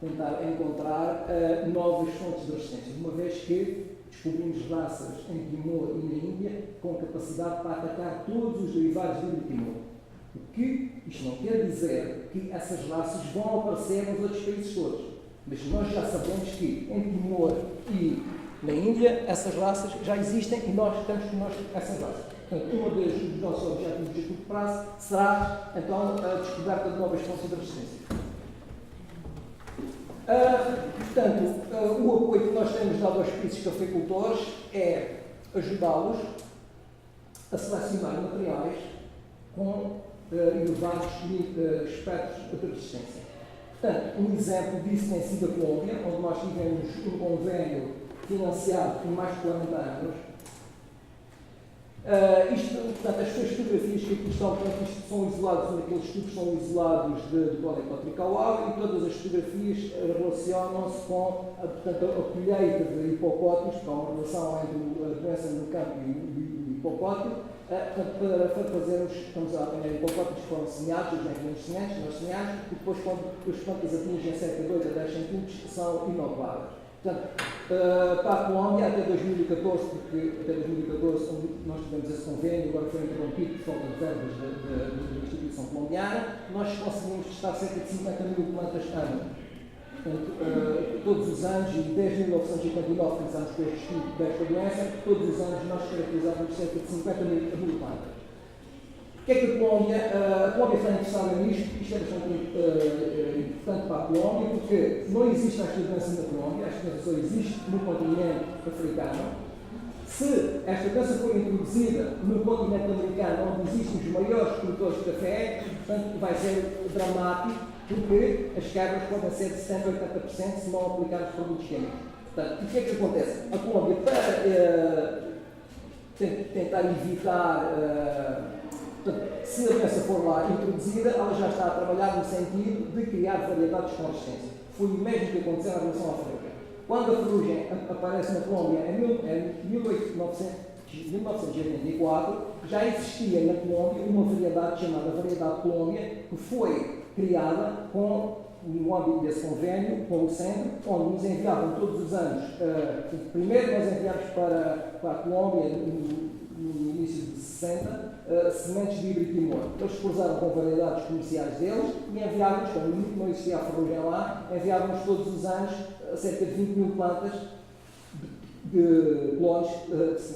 novas fontes de resistência, uma vez que descobrimos raças em Timor e na Índia com capacidade para atacar todos os derivados do Timor. O que isto não quer dizer que essas raças vão aparecer nos outros países todos. Mas nós já sabemos que em Timor e na Índia essas raças já existem e nós temos conosco essas raças. Portanto, um dos nossos objetivos de curto prazo será, então, a descoberta de novas fontes de resistência. Portanto, o apoio que nós temos dado aos países cafeicultores é ajudá-los a selecionar materiais com elevados espectros de resistência. Portanto, um exemplo disso tem sido a Colômbia, onde nós tivemos um convênio financiado por mais de 40 anos. Portanto, as suas fotografias que aqui estão, portanto, isto são isolados, naqueles estudos são isolados de Código e todas as fotografias relacionam-se com portanto, a colheita de hipopótamos, que há uma relação entre a doença no campo e o hipopótamo. Para fazermos, estamos a apanhar hipopótamos que foram semeados, os negros semeados, e depois, quando as plantas atingem cerca de 2 a 10 centímetros, são inoculadas. Portanto, para a Colômbia, até 2014, porque até 2014 nós tivemos esse convênio, agora foi interrompido por falta de verbas da instituição colombiana, nós conseguimos testar cerca de 50 mil plantas ano. Portanto, todos os anos, e desde 1959 começamos com este estudo desta doença, todos os anos nós caracterizávamos cerca de 50 mil plantas. O que é que a Colômbia está interessada nisto? Isto é bastante importante para a Colômbia, porque não existe esta doença na Colômbia, esta doença só existe no continente africano. Se esta doença for introduzida no continente americano, onde existem os maiores produtores de café, portanto, vai ser dramático, porque as quebras podem ser de 70% a 80% se não aplicar os produtos químicos. Portanto, o que é que acontece? A Colômbia, para tentar evitar... Portanto, se a doença for lá introduzida, ela já está a trabalhar no sentido de criar variedades com resistência. Foi o mesmo que aconteceu na relação à ferrugem. Quando a ferrugem aparece na Colômbia em 1984, já existia na Colômbia uma variedade chamada variedade Colômbia, que foi criada no âmbito desse convênio com o centro, onde nos enviavam todos os anos, primeiro nós enviámos para a Colômbia no início de 60, sementes de Híbrido Timor. Eles cruzaram com variedades comerciais deles e enviavam-nos, como não existia a ferrugem lá, enviavam-nos todos os anos cerca de 20 mil plantas de clones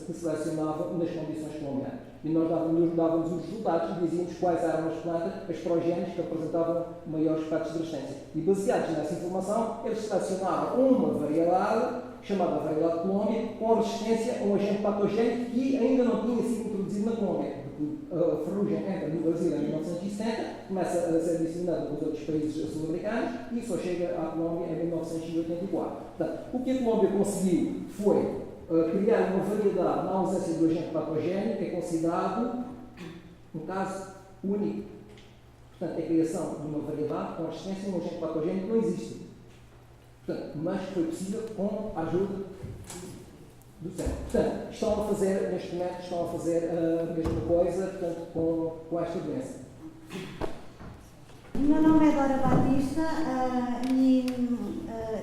que selecionavam nas condições colombianas. E nós dávamos os resultados e dizíamos quais eram as plantas, as progénies que apresentavam maiores espectros de resistência. E baseados nessa informação, eles selecionaram uma variedade chamada variedade Colômbia, com resistência a um agente patogénico que ainda não tinha sido introduzido na Colômbia. A ferrugem entra no Brasil em 1970, começa a ser disseminada pelos outros países sul-americanos e só chega à Colômbia em 1984. Portanto, o que a Colômbia conseguiu foi criar uma variedade na ausência do agente patogénico, que é considerado um caso único. Portanto, a criação de uma variedade com resistência a um agente patogénico não existe. Portanto, mas foi possível com a ajuda do centro. Portanto, neste momento, estão a fazer a mesma coisa, portanto, com esta doença. O meu nome é Dora Batista e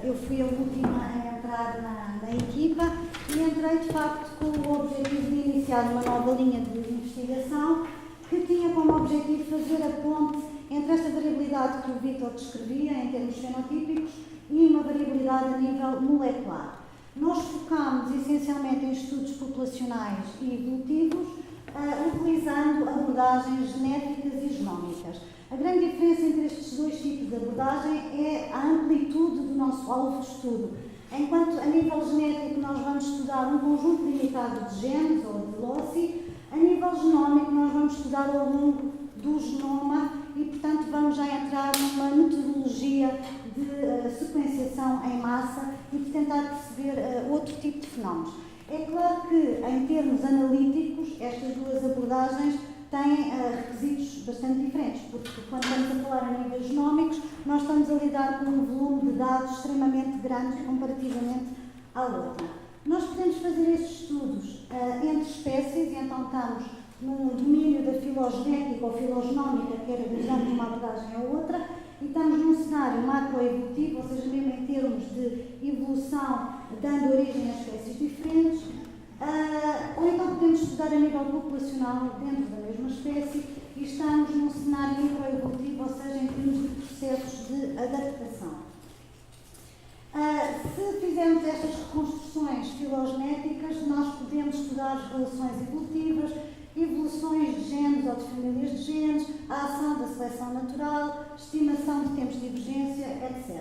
eu fui a última a entrar na equipa e e entrei de facto com o objetivo de iniciar uma nova linha de investigação que tinha como objetivo fazer a ponte entre esta variabilidade que o Vítor descrevia em termos fenotípicos e uma variabilidade a nível molecular. Nós focámos essencialmente em estudos populacionais e evolutivos, utilizando abordagens genéticas e genómicas. A grande diferença entre estes dois tipos de abordagem é a amplitude do nosso alvo de estudo. Enquanto a nível genético nós vamos estudar um conjunto limitado de genes ou de loci, a nível genómico nós vamos estudar ao longo do genoma e, portanto, vamos já entrar numa metodologia de sequenciação em massa e de tentar perceber outro tipo de fenómenos. É claro que, em termos analíticos, estas duas abordagens têm requisitos bastante diferentes, porque quando estamos a falar a níveis genómicos, nós estamos a lidar com um volume de dados extremamente grande comparativamente à outra. Nós podemos fazer estes estudos entre espécies, e então estamos no domínio da filogenética ou filogenómica, quer usamos uma abordagem ou outra, e estamos num cenário macroevolutivo, ou seja, mesmo em termos de evolução, dando origem a espécies diferentes, ou então podemos estudar a nível populacional dentro da mesma espécie e estamos num cenário microevolutivo, ou seja, em termos de processos de adaptação. Se fizermos estas reconstruções filogenéticas, nós podemos estudar as relações evolutivas, evoluções de genes ou de famílias de genes, a ação da seleção natural, estimação de tempos de divergência, etc.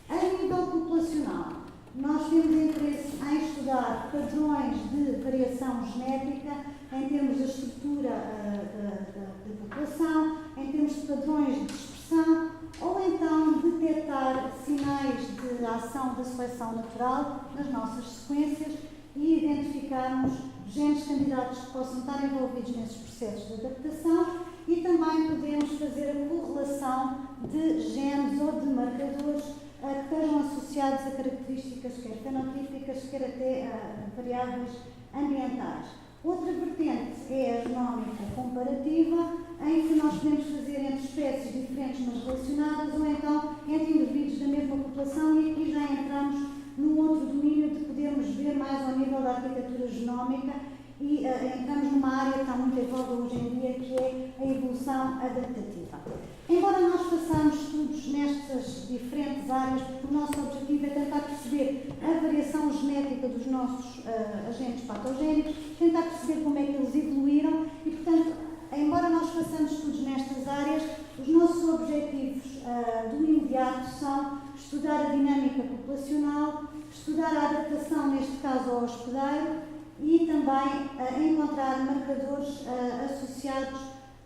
A nível populacional, nós temos interesse em estudar padrões de variação genética em termos da estrutura da população, em termos de padrões de expressão, ou então detectar sinais de ação da seleção natural nas nossas sequências e identificarmos genes candidatos que possam estar envolvidos nesses processos de adaptação, e também podemos fazer a correlação de genes ou de marcadores que estejam associados a características quer fenotípicas, quer até a variáveis ambientais. Outra vertente é a genómica comparativa, em que nós podemos fazer entre espécies diferentes mas relacionadas, ou então entre indivíduos da mesma população, e aqui já entramos num outro domínio de podermos ver mais ao nível da arquitetura genómica e entramos numa área que está muito em voga hoje em dia, que é a evolução adaptativa. Embora nós façamos estudos nestas diferentes áreas, o nosso objetivo é tentar perceber a variação genética dos nossos agentes patogénicos, tentar perceber como é que eles evoluíram e, portanto, embora nós façamos estudos nestas áreas, os nossos objetivos do imediato são estudar a dinâmica populacional, estudar a adaptação, neste caso, ao hospedeiro, e também encontrar marcadores associados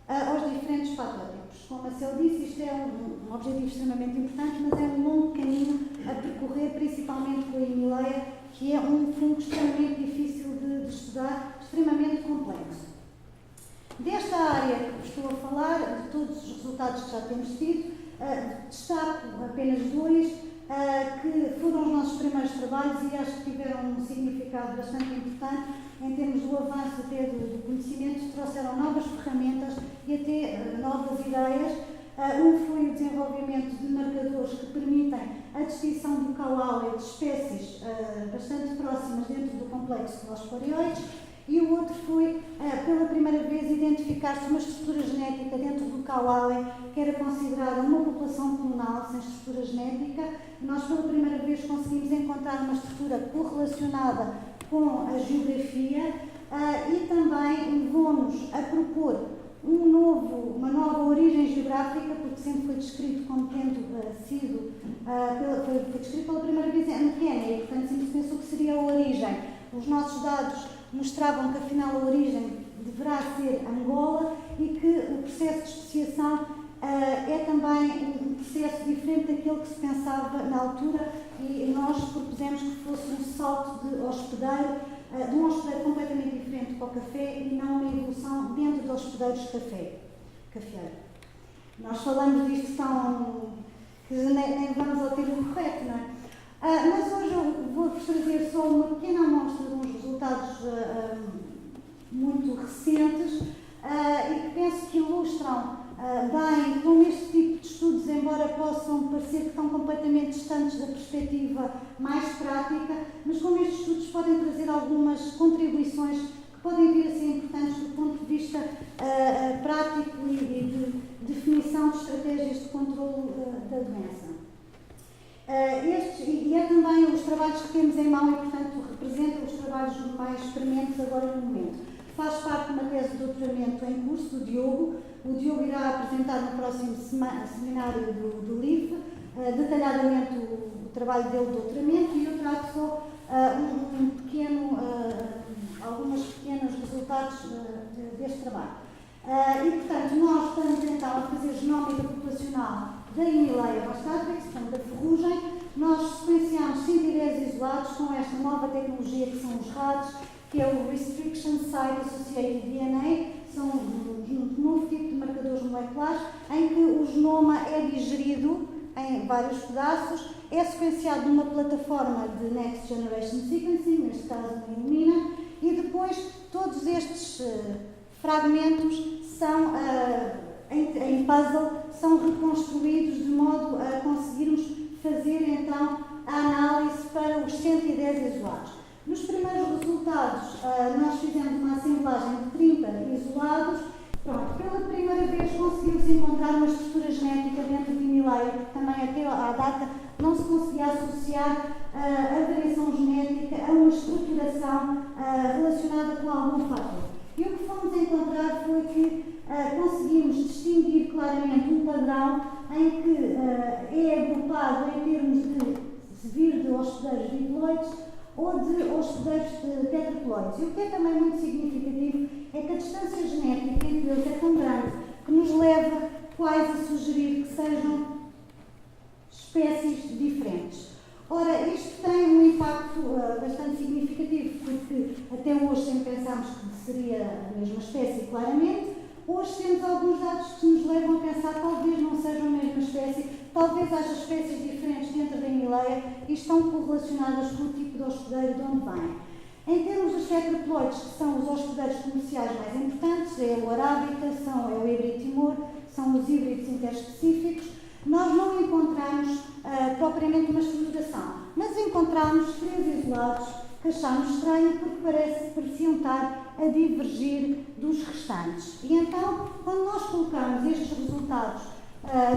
aos diferentes patótipos. Como a Cel disse, isto é um objetivo extremamente importante, mas é um longo caminho a percorrer, principalmente com a Hemileia, que é um fungo extremamente difícil de estudar, extremamente complexo. Desta área que estou a falar, de todos os resultados que já temos tido, destaco apenas dois, que foram os nossos primeiros trabalhos e acho que tiveram um significado bastante importante em termos do avanço até do conhecimento, trouxeram novas ferramentas e até novas ideias. Um foi o desenvolvimento de marcadores que permitem a distinção do cauália de espécies bastante próximas dentro do complexo dos porioides, e o outro foi, pela primeira vez, identificar-se uma estrutura genética dentro do cauália que era considerada uma população clonal sem estrutura genética. Nós, pela primeira vez, conseguimos encontrar uma estrutura correlacionada com a geografia e também levou-nos a propor uma nova origem geográfica, porque sempre foi descrito como tendo sido, foi descrito pela primeira vez no Quênia, e portanto sempre se pensou que seria a origem. Os nossos dados mostravam que afinal a origem deverá ser Angola e que o processo de especiação é também um processo diferente daquele que se pensava na altura, e nós propusemos que fosse um salto de um hospedeiro completamente diferente para o café e não uma evolução dentro de hospedeiros cafeiro. Nós falamos disto que nem vamos ao termo correto, não é? Mas hoje eu vou-vos trazer só uma pequena amostra de uns resultados muito recentes e que penso que ilustram bem como este tipo de estudos, embora possam parecer que estão completamente distantes da perspectiva mais prática, mas como estes estudos podem trazer algumas contribuições que podem vir a ser importantes do ponto de vista prático e de definição de estratégias de controle da doença. E é também os trabalhos que temos em mão e, portanto, representam os trabalhos mais prementes agora no momento. Faz parte de uma tese de doutoramento em curso do Diogo. O Diogo irá apresentar no próximo seminário do LIF detalhadamente o trabalho dele de doutoramento e eu trago só alguns pequenos resultados deste trabalho. E, portanto, nós estamos então a fazer genómica populacional da Emileia rostatrix, portanto, da ferrugem. Nós sequenciamos 110 isolados com esta nova tecnologia que são os RADs, que é o Restriction Site Associated DNA, são um novo tipo de marcadores moleculares em que o genoma é digerido em vários pedaços, é sequenciado numa plataforma de Next Generation Sequencing, neste caso na Illumina, e depois todos estes fragmentos são, em puzzle, são reconstruídos de modo a conseguirmos fazer então a análise para os 110 isolados. Nos primeiros resultados, nós fizemos uma assemblagem de 30 isolados. Pronto, pela primeira vez conseguimos encontrar uma estrutura genética dentro de Emileia, porque também até à data não se conseguia associar a variação genética a uma estruturação relacionada com algum fator. E o que fomos encontrar foi que conseguimos distinguir claramente um padrão em que é agrupado em termos de vir de hospedeiros diploides ou de hospedeiros tetraploides. E o que é também muito significativo é que a distância genética entre eles é tão grande que nos leva quase a sugerir que sejam espécies diferentes. Ora, isto tem um impacto bastante significativo, porque até hoje sempre pensámos que seria a mesma espécie, claramente. Hoje temos alguns dados que nos levam a pensar que talvez não sejam a mesma espécie, talvez haja espécies diferentes dentro da Emileia e estão correlacionadas com o tipo de hospedeiro de onde vêm. Em termos dos tetraploides, que são os hospedeiros comerciais mais importantes, é o arábica, é o híbrido timor, são os híbridos interespecíficos, nós não encontramos propriamente uma estruturação, mas encontramos 3 isolados que achámos estranho porque pareciam estar a divergir dos restantes. E então, quando nós colocamos estes resultados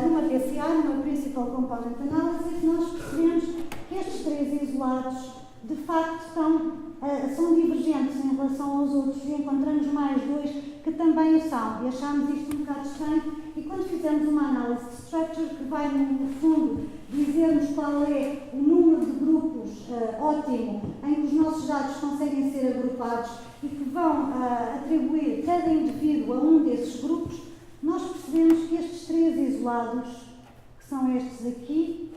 numa PCA, numa Principal Component Analysis, nós percebemos que estes 3 isolados, de facto, são divergentes em relação aos outros e encontramos mais 2 que também o são. E achámos isto um bocado estranho e quando fizemos uma análise de structure, que vai, no fundo, dizer-nos qual é o número de grupos ótimo em que os nossos dados conseguem ser agrupados e que vão atribuir cada indivíduo a um desses grupos, nós percebemos que estes 3 isolados, que são estes aqui,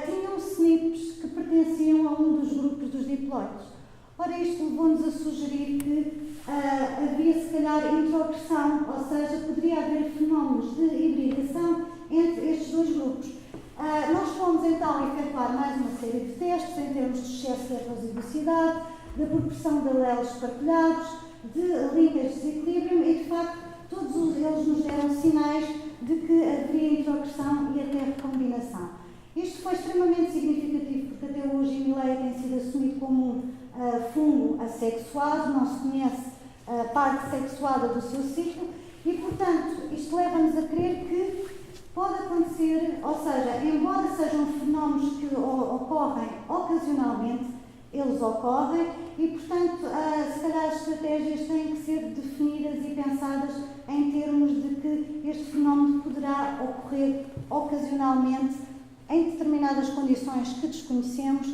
tinham SNPs que pertenciam a um dos grupos dos diploides. Ora, isto levou-nos a sugerir que havia, se calhar, introgressão, ou seja, poderia haver fenómenos de hibridação entre estes 2 grupos. Nós fomos, então, efetuar mais uma série de testes em termos de excesso de heterozigosidade, da proporção de alelos partilhados, de linhas de desequilíbrio e, de facto, todos eles nos deram sinais de que haveria introgressão e até recombinação. Isto foi extremamente significativo, porque até hoje a Emileia tem sido assumido como um fungo assexuado, não se conhece a parte sexuada do seu ciclo e, portanto, isto leva-nos a crer que pode acontecer, ou seja, embora sejam fenómenos que ocorrem ocasionalmente, eles ocorrem e, portanto, se calhar as estratégias têm que ser definidas e pensadas em termos de que este fenómeno poderá ocorrer ocasionalmente em determinadas condições que desconhecemos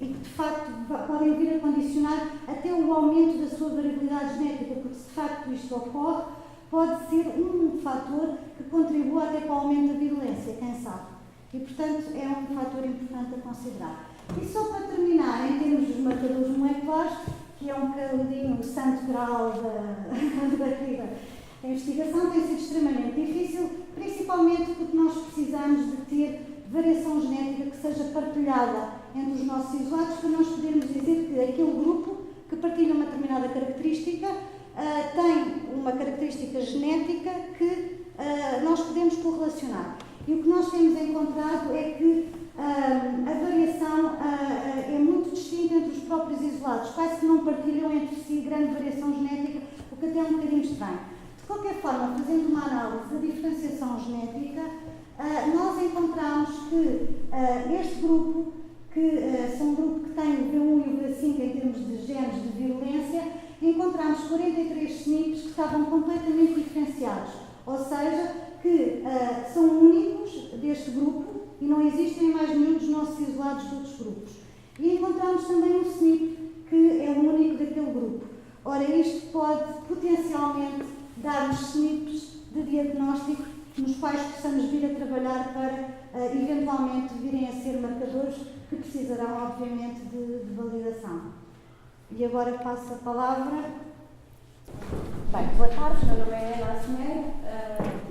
e que de facto podem vir a condicionar até o aumento da sua variabilidade genética, porque se de facto isto ocorre, pode ser um fator que contribua até para o aumento da virulência, quem sabe. E portanto é um fator importante a considerar. E só para terminar, em termos dos marcadores moleculares, que é um bocadinho o santo grau da investigação, tem sido extremamente difícil, principalmente porque nós precisamos de ter variação genética que seja partilhada entre os nossos isolados para nós podermos dizer que aquele grupo que partilha uma determinada característica tem uma característica genética que nós podemos correlacionar. E o que nós temos encontrado é que a variação é muito distinta entre os próprios isolados, quase que não partilham entre si grande variação genética, o que até é um bocadinho estranho. De qualquer forma, fazendo uma análise da diferenciação genética, nós encontramos que este grupo, que são um grupo que tem o V1 e o V5 em termos de genes de virulência, encontramos 43 SNPs que estavam completamente diferenciados, ou seja, que são únicos deste grupo e não existem mais nenhum dos nossos isolados de outros grupos. E encontramos também um SNP que é o único daquele grupo. Ora, isto pode potencialmente dar-nos SNPs de diagnóstico nos quais possamos vir a trabalhar para eventualmente virem a ser marcadores que precisarão, obviamente, de validação. E agora passo a palavra. Bem, boa tarde, meu nome é Ana Asmer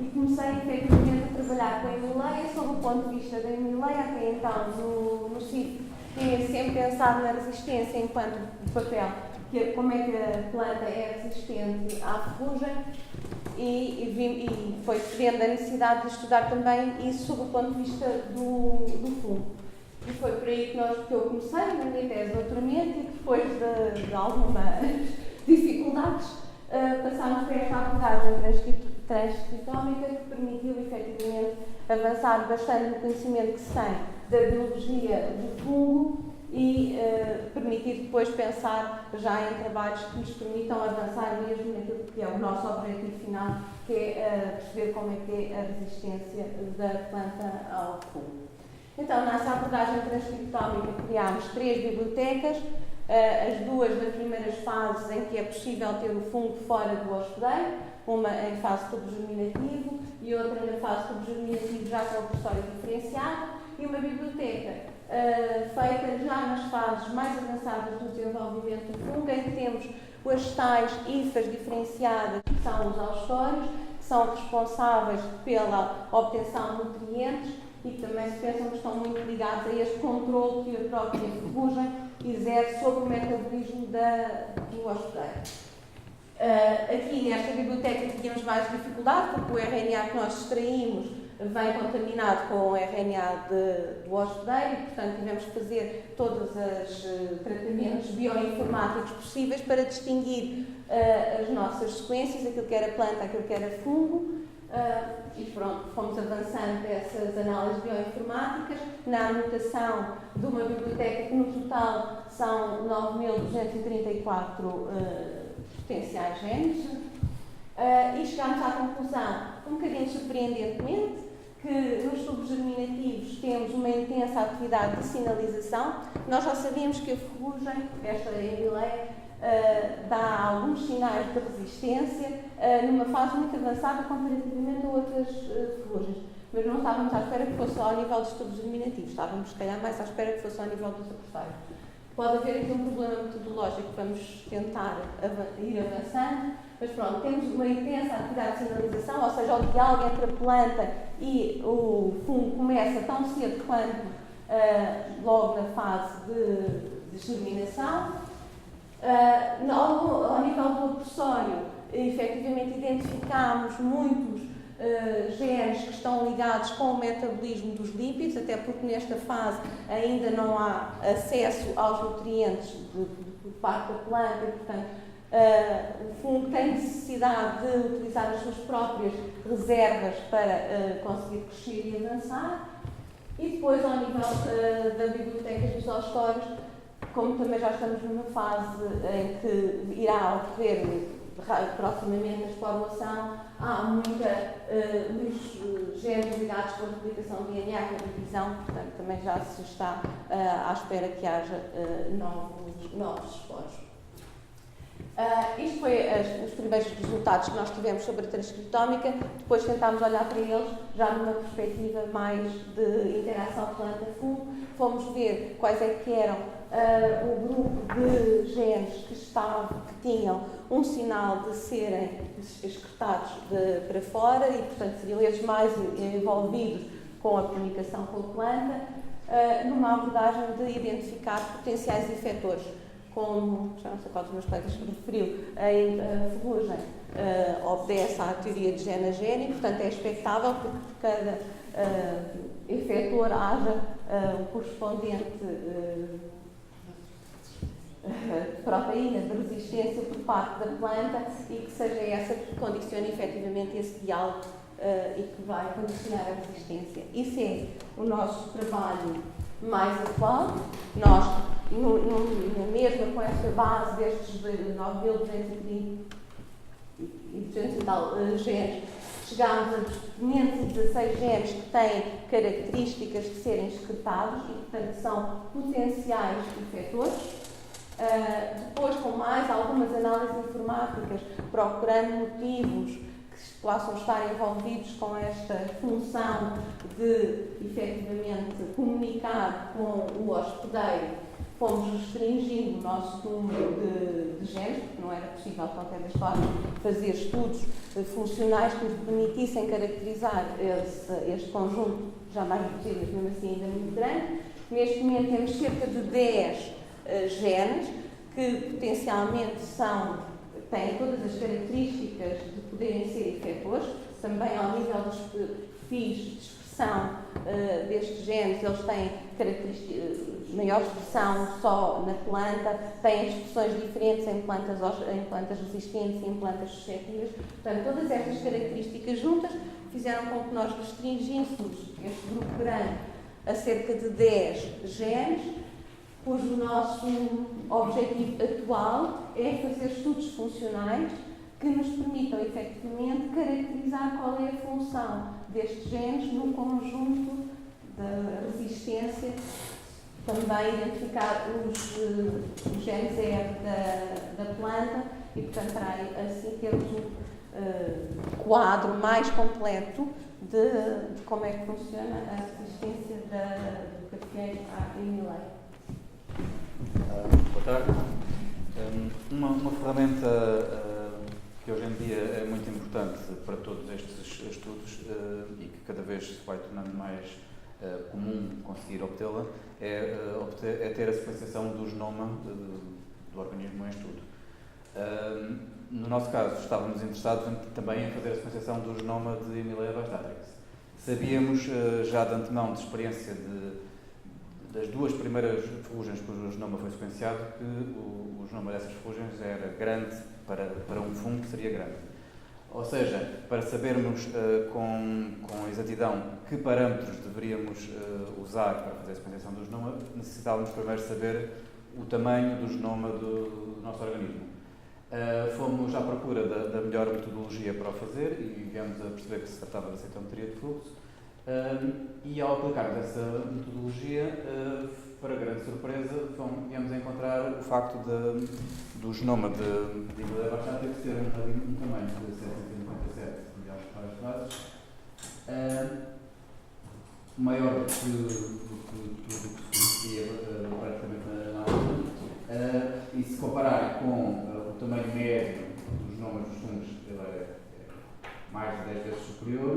e comecei efetivamente a trabalhar com a Emileia sob o ponto de vista da Emileia. Até então, no CIF, tinha sempre pensado na resistência enquanto papel, como é que a planta é resistente à ferrugem, e foi vendo a necessidade de estudar também isso sob o ponto de vista do fungo. E foi por aí que eu comecei na minha tese de doutoramento, e depois de algumas dificuldades, passámos por esta abordagem transcriptómica que permitiu efetivamente avançar bastante no conhecimento que se tem da biologia do fungo e permitir depois pensar já em trabalhos que nos permitam avançar mesmo naquilo que é o nosso objetivo final, que é perceber como é que é a resistência da planta ao fungo. Então, nessa abordagem transcriptómica, criámos 3 bibliotecas, as duas nas primeiras fases em que é possível ter o fungo fora do hospedeiro, uma em fase tubo-germinativo e outra na fase tubo-germinativo já com o pressório diferenciado, e uma biblioteca feita já nas fases mais avançadas do desenvolvimento do fungo, em que temos as tais hifas diferenciadas, que são os austórios, que são responsáveis pela obtenção de nutrientes e que também se pensam que estão muito ligados a este controle que a própria ferrugem exerce sobre o metabolismo do hospedeiro. Aqui nesta biblioteca tínhamos mais dificuldade, porque o RNA que nós extraímos vem contaminado com o RNA do hospedeiro e, portanto, tivemos que fazer todos os tratamentos bioinformáticos possíveis para distinguir as nossas sequências, aquilo que era planta, aquilo que era fungo. E pronto, fomos avançando dessas análises bioinformáticas na anotação de uma biblioteca que no total são 9.234 potenciais genes, e chegámos à conclusão, um bocadinho surpreendentemente, que nos tubos germinativos temos uma intensa atividade de sinalização. Nós já sabíamos que a ferrugem, esta Emileia, dá alguns sinais de resistência numa fase muito avançada comparativamente a outras ferrugens, mas não estávamos à espera que fosse ao nível dos tubos germinativos, estávamos se calhar mais à espera que fosse ao nível dos repressários. Pode haver aqui um problema metodológico que vamos tentar ir avançando, mas pronto, temos uma intensa atividade de sinalização, ou seja, o diálogo entre a planta e o fungo começa tão cedo quanto logo na fase de germinação. Ao nível do opressório, efetivamente identificámos muitos genes que estão ligados com o metabolismo dos lípidos, até porque nesta fase ainda não há acesso aos nutrientes por parte da planta e, portanto, o fungo tem necessidade de utilizar as suas próprias reservas para conseguir crescer e avançar. E depois, ao nível da biblioteca dos austórios, como também já estamos numa fase em que irá ocorrer proximamente a esporulação, há muitos genes ligados com a replicação de DNA, com a divisão, portanto também já se está à espera que haja novos esporos. Isto foi os primeiros resultados que nós tivemos sobre a transcriptómica. Depois tentámos olhar para eles já numa perspectiva mais de interação planta-fungo. Fomos ver quais é que eram o grupo de genes que tinham um sinal de serem excretados para fora e, portanto, seriam esses mais envolvidos com a comunicação com a planta, numa abordagem de identificar potenciais efetores, como, já não sei qual dos meus colegas referiu, a ferrugem obedece à teoria de gene a gene e, portanto, é expectável que cada efetor haja o correspondente proteína de resistência por parte da planta e que seja essa que condicione efetivamente esse diálogo e que vai condicionar a resistência. Isso é o nosso trabalho mais atual. Nós, mesmo com esta base destes 9.230 e 200 e tal genes, chegámos a 516 genes que têm características de serem excretados e, portanto, são potenciais efetores. Depois, com mais algumas análises informáticas, procurando motivos que possam estar envolvidos com esta função de, efetivamente, comunicar com o hospedeiro, fomos restringindo o nosso número de genes, porque não era possível, de qualquer das formas, fazer estudos funcionais que nos permitissem caracterizar este conjunto, já mais reduzido, mas mesmo assim ainda muito grande. Neste momento temos cerca de 10 genes que potencialmente têm todas as características de poderem ser efetores, também ao nível dos perfis de expressão destes genes, eles têm maior expressão só na planta, têm expressões diferentes em plantas resistentes e em plantas suscetíveis. Portanto, todas estas características juntas fizeram com que nós restringíssemos este grupo grande a cerca de 10 genes, cujo nosso objetivo atual é fazer estudos funcionais que nos permitam, efetivamente, caracterizar qual é a função destes genes no conjunto da resistência, também identificar os genes R da planta e, portanto, para assim termos um quadro mais completo de como é que funciona a resistência do cafeeiro à emileia. Boa tarde. Uma ferramenta que hoje em dia é muito importante para todos estes estudos e que cada vez se vai tornando mais comum conseguir obtê-la é ter a sequenciação do genoma do organismo em estudo. No nosso caso, estávamos interessados também em fazer a sequenciação do genoma de Emileia bastatrix. Sabíamos já de antemão, de experiência das duas primeiras ferrugens cujo genoma foi sequenciado, que o genoma dessas ferrugens era grande para um fungo que seria grande. Ou seja, para sabermos com exatidão que parâmetros deveríamos usar para fazer a sequenciação do genoma, necessitávamos primeiro saber o tamanho do genoma do nosso organismo. Fomos à procura da melhor metodologia para o fazer e viemos a perceber que se tratava da citometria de fluxo. E ao aplicarmos essa metodologia, para grande surpresa, viemos a encontrar o facto do genoma de Emileia bastatrix ter um tamanho de 757 milhares de pares de bases, maior do que tudo o que se conhecia praticamente na altura, e se comparar com o tamanho médio dos genomas dos fungos, ele é mais de 10 vezes superior.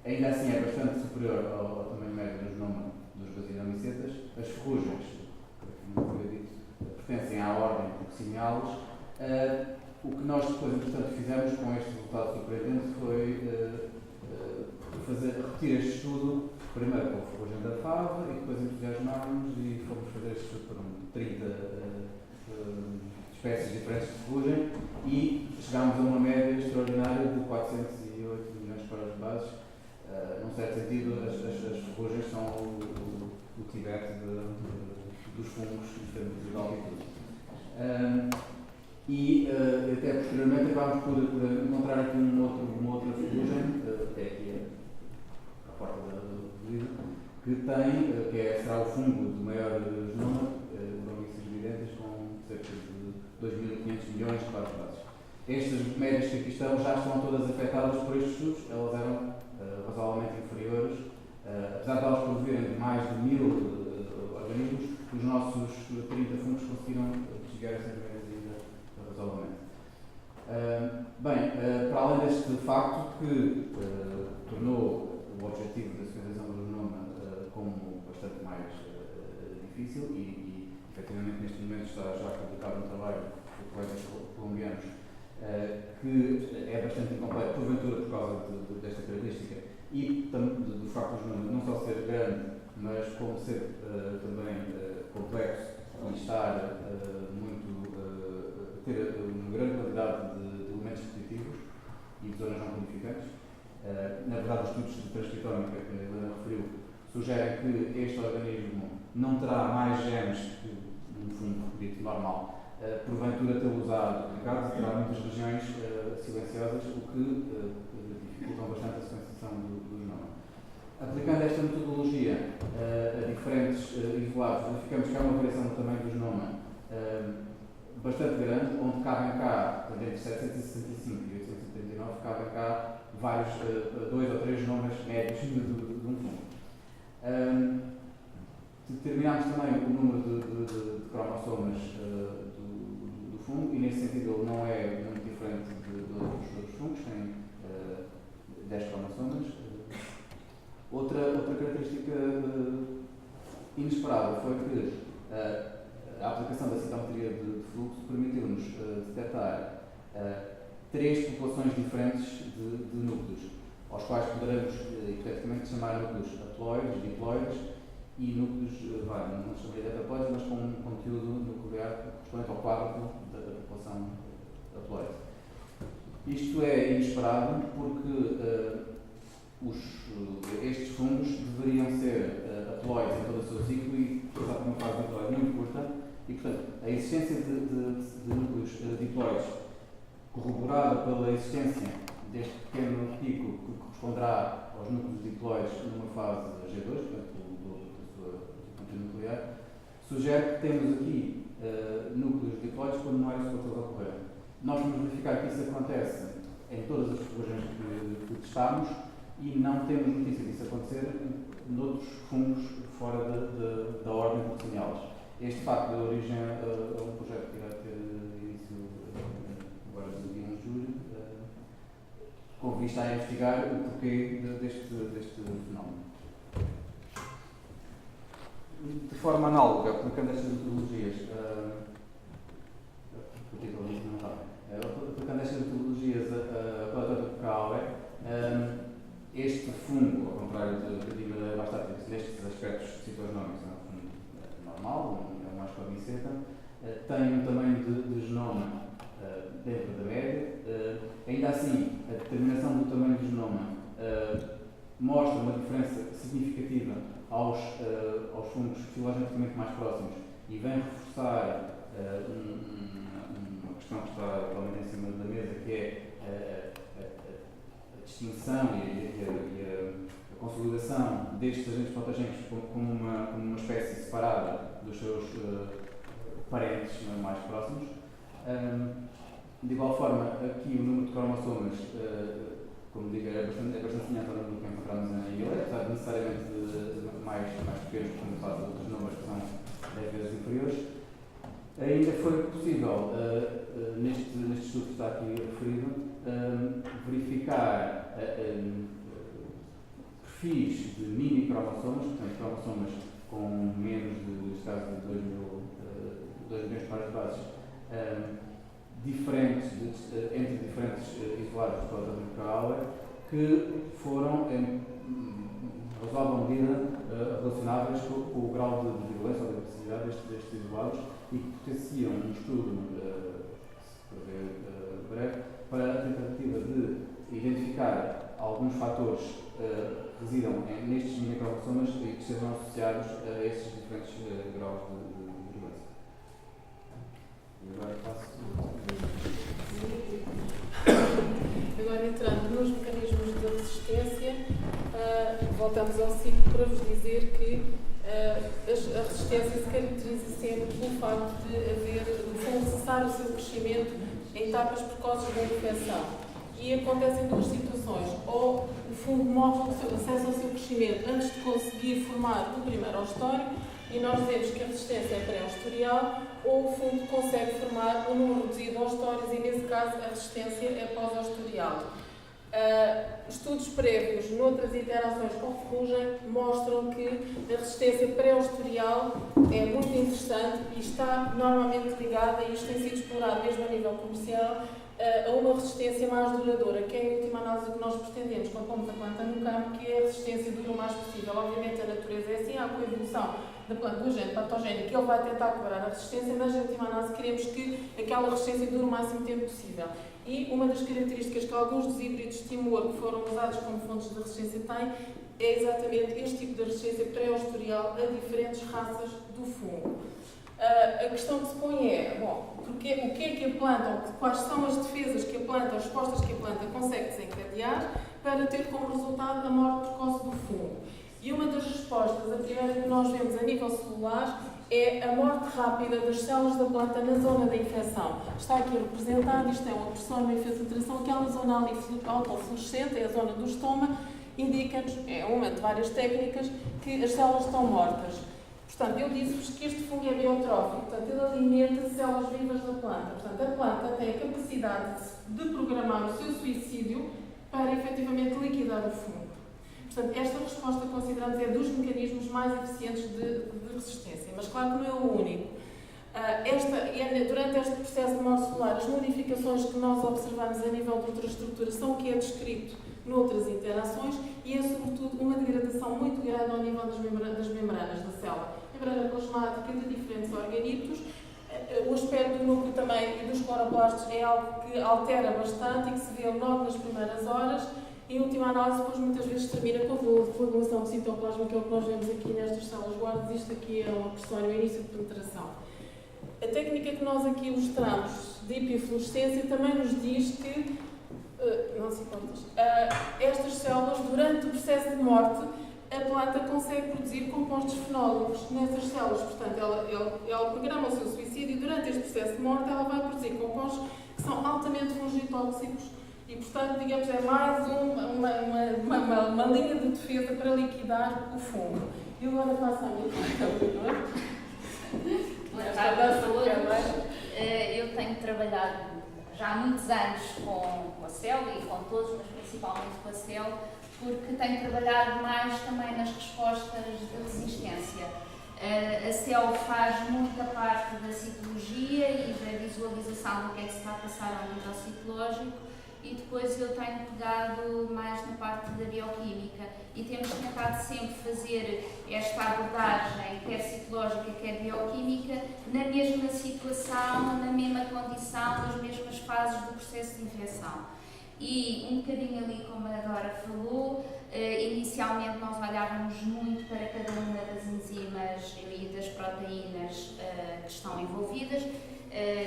Ainda assim é bastante superior ao tamanho médio do genoma dos basilomicetas. As ferrugens, como foi dito, pertencem à ordem Proximialis. O que nós depois, entretanto, fizemos com este resultado surpreendente foi repetir este estudo, primeiro com a ferrugem da fava e depois entusiasmámos e fomos fazer este estudo por 30 espécies diferentes de ferrugem e chegámos a uma média extraordinária de 408 milhões de pares de bases. Num certo sentido, as ferrugens são o Tibete dos fungos em termos de altitude. E até posteriormente acabámos por encontrar aqui uma outra ferrugem, até aqui à porta do livro, que será o fungo de maior genoma, Bromyces viridentes, com cerca de 2.500 milhões de pares de bases. Estas médias que aqui estão já estão todas afetadas por estes estudos, elas eram razoavelmente inferiores, apesar de elas produzirem mais de 1.000 organismos, os nossos 30 fungos conseguiram chegar a essas médias ainda razoavelmente. Para além deste facto que tornou o objetivo da sequenciação do genoma como bastante mais difícil e efetivamente neste momento está já publicado um trabalho por colegas colombianos que é bastante incompleto, porventura por causa desta característica e do facto dos números não só ser grande, mas como ser também complexo e estar ter uma grande quantidade de elementos repetitivos e de zonas não codificantes. Na verdade, os estudos de transcriptómica que a Helena referiu sugerem que este organismo não terá mais genes que um fungo dito normal, porventura tê-lo usado duplicado, terá muitas regiões silenciosas, o que dificultam bastante a sequenciação do genoma. Aplicando esta metodologia a diferentes isolados, verificamos que há uma variação no tamanho do genoma bastante grande, onde cabem cá, entre 765 e 879, cabem cá vários, 2 ou 3 genomas médios de um fungo. Determinamos também o número de cromossomas do fungo e, nesse sentido, ele não é muito diferente de outros fungos, tem 10 cromossomas. Outra característica inesperada foi que a aplicação da citometria de fluxo permitiu-nos detectar 3 populações diferentes de núcleos, aos quais poderemos, hipoteticamente, chamar núcleos haploides, diploides e núcleos, não chamaria de haploides, mas com um conteúdo nuclear correspondente ao quádruplo da população haploide. Isto é inesperado porque estes fungos deveriam ser haploides em todo o seu ciclo e passar por uma fase diploide muito curta e, portanto, a existência de núcleos diploides corroborada pela existência deste pequeno pico que corresponderá aos núcleos diploides numa fase G2, portanto, do seu conteúdo nuclear, sugere que temos aqui núcleos diploides quando não era suposto ocorrer. Nós vamos verificar que isso acontece em todas as populações que testámos e não temos notícia disso acontecer noutros fungos fora da ordem Pulsinialis. Este facto deu origem a um projeto que irá ter início agora no dia 1 de julho, com vista a investigar o porquê deste fenómeno. De forma análoga, aplicando estas metodologias, a coleta de Cauer, este fungo, ao contrário de Dimadeira bastática, nestes aspectos citogenómicos, é um fungo normal, é uma ascobiceta, tem um tamanho de genoma dentro da média. Ainda assim, a determinação do tamanho do genoma mostra uma diferença significativa aos fungos filogeneticamente mais próximos e vem reforçar uma questão que está atualmente em cima da mesa, que é a distinção e a consolidação destes agentes patogénicos como uma espécie separada dos seus parentes mais próximos. De igual forma, aqui o número de cromossomas, como digo, é bastante semelhante ao número que encontramos na ilha, apesar de necessariamente mais pequenos, como faz outros números que são 10 vezes inferiores. Ainda foi possível, neste estudo que está aqui referido, verificar perfis de mini-cromossomas, portanto, cromossomas com menos de 2 milhões de pares de bases, diferentes, entre diferentes isolados de coleta de Cauer, que foram, em razoável medida, relacionáveis com o grau de virulência ou de agressividade destes isolados e que potenciam um estudo, se prevê breve, para a tentativa de identificar alguns fatores que residam nestes microcromossomas e que estejam associados a esses diferentes graus de virulência. E agora passo. Agora, entrando nos mecanismos de resistência, voltamos ao ciclo para vos dizer que a resistência se caracteriza sempre pelo facto de cessar o seu crescimento em etapas precoces da infecção. E acontecem duas situações: ou o fungo morre, cessa o seu crescimento antes de conseguir formar o primeiro ostório, e nós dizemos que a resistência é pré-ostorial, ou o fungo consegue formar um número reduzido de ostórios, e nesse caso a resistência é pós-ostorial. Estudos prévios noutras interações com ferrugem mostram que a resistência pré-ostorial é muito interessante e está normalmente ligada, e isto tem sido explorado mesmo a nível comercial, a uma resistência mais duradoura, que é em última análise o que nós pretendemos quando pomos a planta no campo, que é a resistência dura o mais possível. Obviamente a natureza é assim, há com a evolução da planta do agente patogénico, ele vai tentar quebrar a resistência, mas em última análise queremos que aquela resistência dure o máximo tempo possível. E uma das características que alguns dos híbridos de Timor que foram usados como fontes de resistência têm é exatamente este tipo de resistência pré-ostorial a diferentes raças do fungo. A questão que se põe é, bom, o que é que a planta, ou quais são as defesas que a planta, as respostas que a planta consegue desencadear para ter como resultado a morte precoce do fungo. E uma das respostas, a primeira que nós vemos a nível celular, é a morte rápida das células da planta na zona da infecção. Está aqui representado, isto é uma pressão, uma infiltração, aquela zona ali autofluorescente, é a zona do estômago, indica-nos, é uma de várias técnicas, que as células estão mortas. Portanto, eu disse-vos que este fungo é biotrófico, portanto, ele alimenta células vivas da planta. Portanto, a planta tem a capacidade de programar o seu suicídio para, efetivamente, liquidar o fungo. Portanto, esta resposta, consideramos, é dos mecanismos mais eficientes de resistência. Mas, claro que não é o único. Durante este processo de morte celular, as modificações que nós observamos a nível de ultraestrutura são o que é descrito noutras interações e é, sobretudo, uma degradação muito grande ao nível das membranas da célula. Membrana plasmática de diferentes organitos. O aspecto do núcleo também e dos cloroplastos é algo que altera bastante e que se vê logo nas primeiras horas. Em última análise, depois muitas vezes termina com a coagulação do citoplasma, que é o que nós vemos aqui nestas células guardas. Isto aqui é uma questão no início de penetração. A técnica que nós aqui mostramos de hipofluorescência também nos diz que estas células, durante o processo de morte, a planta consegue produzir compostos fenólicos nessas células. Portanto, ela programa o seu suicídio e durante este processo de morte ela vai produzir compostos que são altamente fungitóxicos e, portanto, digamos, é mais uma linha de defesa para liquidar o fungo. E agora passo à minha parte. Boa tarde a todos. Eu tenho trabalhado já há muitos anos com a CEL e com todos, mas principalmente com a CEL, porque tenho trabalhado mais também nas respostas de resistência. A CEL faz muita parte da citologia e da visualização do que é que se está a passar ao nível citológico e depois eu tenho pegado mais na parte da bioquímica e temos tentado sempre fazer esta abordagem, quer citológica, quer bioquímica, na mesma situação, na mesma condição, nas mesmas fases do processo de infecção. E um bocadinho ali, como a Dora falou, inicialmente nós olhávamos muito para cada uma das enzimas e das proteínas que estão envolvidas,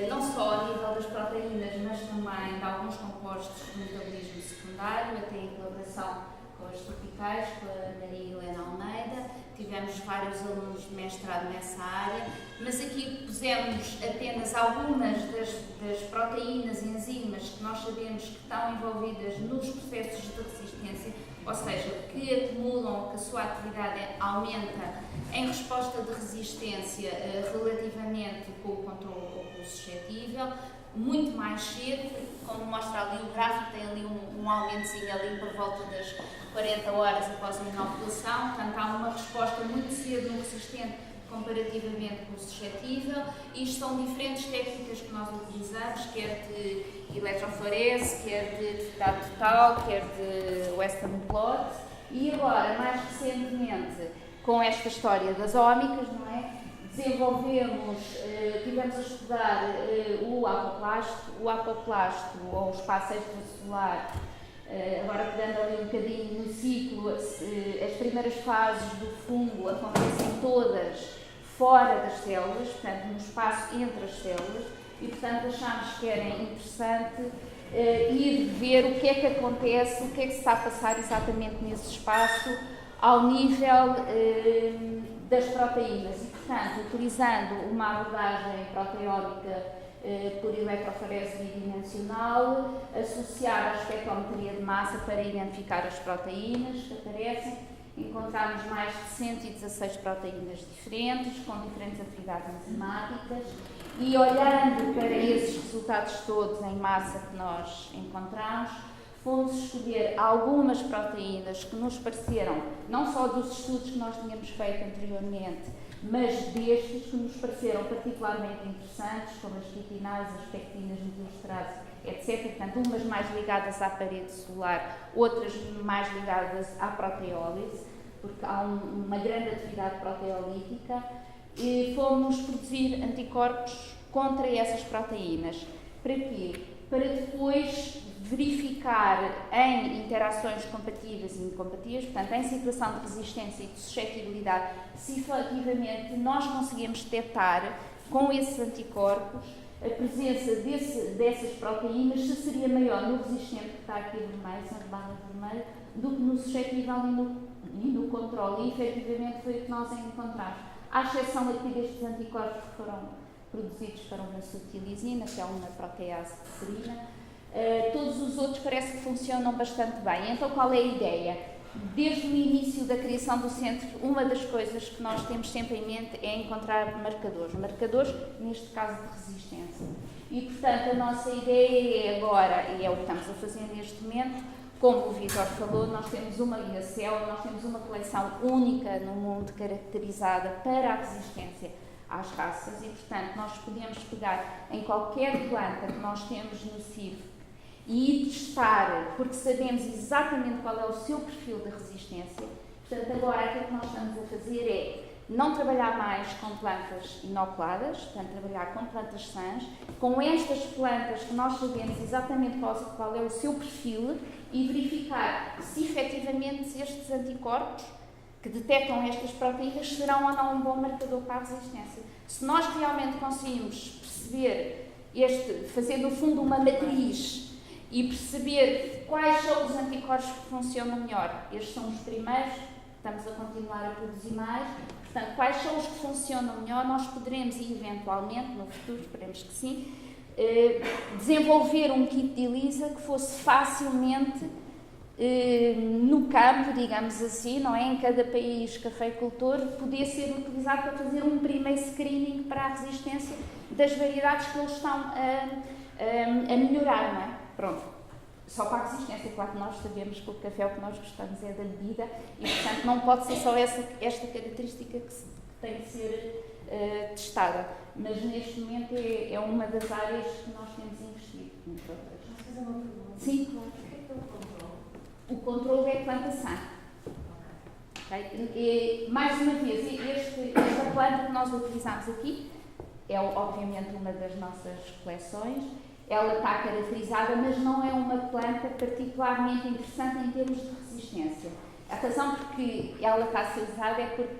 não só a nível das proteínas, mas também de alguns compostos de metabolismo secundário, até em colaboração com as tropicais, com a Maria Helena Almeida. Tivemos vários alunos de mestrado nessa área, mas aqui pusemos apenas algumas das proteínas e enzimas que nós sabemos que estão envolvidas nos processos de resistência, ou seja, que acumulam, que a sua atividade aumenta em resposta de resistência relativamente com o controle ou com o suscetível, muito mais cedo, como mostra ali o gráfico, tem ali um aumentozinho ali por volta das 40 horas após a inoculação, portanto há uma resposta muito cedo no resistente comparativamente com o suscetível. Isto são diferentes técnicas que nós utilizamos, quer de eletroforese, quer de atividade total, quer de Western blot e agora, mais recentemente, com esta história das ómicas, não é? Tivemos a estudar o apoplasto ou o espaço extracelular, agora pegando ali um bocadinho no ciclo, as primeiras fases do fungo acontecem todas fora das células, portanto no espaço entre as células, e portanto achámos que era interessante ir ver o que é que acontece, o que é que se está a passar exatamente nesse espaço ao nível das proteínas e, portanto, utilizando uma abordagem proteómica por eletroforese bidimensional, associada à espectrometria de massa para identificar as proteínas que aparecem, encontramos mais de 116 proteínas diferentes, com diferentes atividades enzimáticas, e olhando para esses resultados todos em massa que nós encontramos, fomos escolher algumas proteínas que nos pareceram, não só dos estudos que nós tínhamos feito anteriormente, mas destes que nos pareceram particularmente interessantes, como as quitinases, as pectinas, metilesterases, etc. Portanto, umas mais ligadas à parede celular, outras mais ligadas à proteólise, porque há uma grande atividade proteolítica, e fomos produzir anticorpos contra essas proteínas. Para quê? Para depois verificar em interações compatíveis e incompatíveis, portanto, em situação de resistência e de suscetibilidade, se efetivamente nós conseguimos detectar com esses anticorpos a presença dessas proteínas, se seria maior no resistente, que está aqui vermelho, são de barra vermelha, do que no suscetível e no controle. E efetivamente foi o que nós encontramos. À exceção aqui destes anticorpos que foram produzidos para uma sutilizina, que é uma protease de serina, todos os outros parece que funcionam bastante bem. Então, qual é a ideia? Desde o início da criação do centro, uma das coisas que nós temos sempre em mente é encontrar marcadores, neste caso de resistência. E, portanto, a nossa ideia é agora, e é o que estamos a fazer neste momento, como o Vítor falou, nós temos uma IACEL, nós temos uma coleção única no mundo caracterizada para a resistência às raças e, portanto, nós podemos pegar em qualquer planta que nós temos no CIV e testar, porque sabemos exatamente qual é o seu perfil de resistência. Portanto, agora aquilo que nós estamos a fazer é não trabalhar mais com plantas inoculadas, portanto, trabalhar com plantas sãs, com estas plantas que nós sabemos exatamente qual é o seu perfil e verificar se efetivamente estes anticorpos que detectam estas proteínas serão ou não um bom marcador para a resistência. Se nós realmente conseguimos perceber fazer no fundo uma matriz e perceber quais são os anticorpos que funcionam melhor, estes são os primeiros, estamos a continuar a produzir mais, portanto, quais são os que funcionam melhor, nós poderemos eventualmente, no futuro, esperemos que sim, desenvolver um kit de ELISA que fosse facilmente no campo, digamos assim, não é? Em cada país cafeicultor, poder ser utilizado para fazer um primeiro screening para a resistência das variedades que eles estão a melhorar, não é? Pronto. Só para a resistência, claro que nós sabemos que o café, o que nós gostamos é da bebida e, portanto, não pode ser só esta característica que tem de ser testada. Mas, neste momento, é uma das áreas que nós temos investido, entre outras. Posso fazer uma pergunta? Sim, claro. O que é o controle? O controle é planta sã. Okay? E, mais uma vez, esta planta que nós utilizamos aqui é, obviamente, uma das nossas coleções. Ela está caracterizada, mas não é uma planta particularmente interessante em termos de resistência. A razão por que ela está a ser usada é porque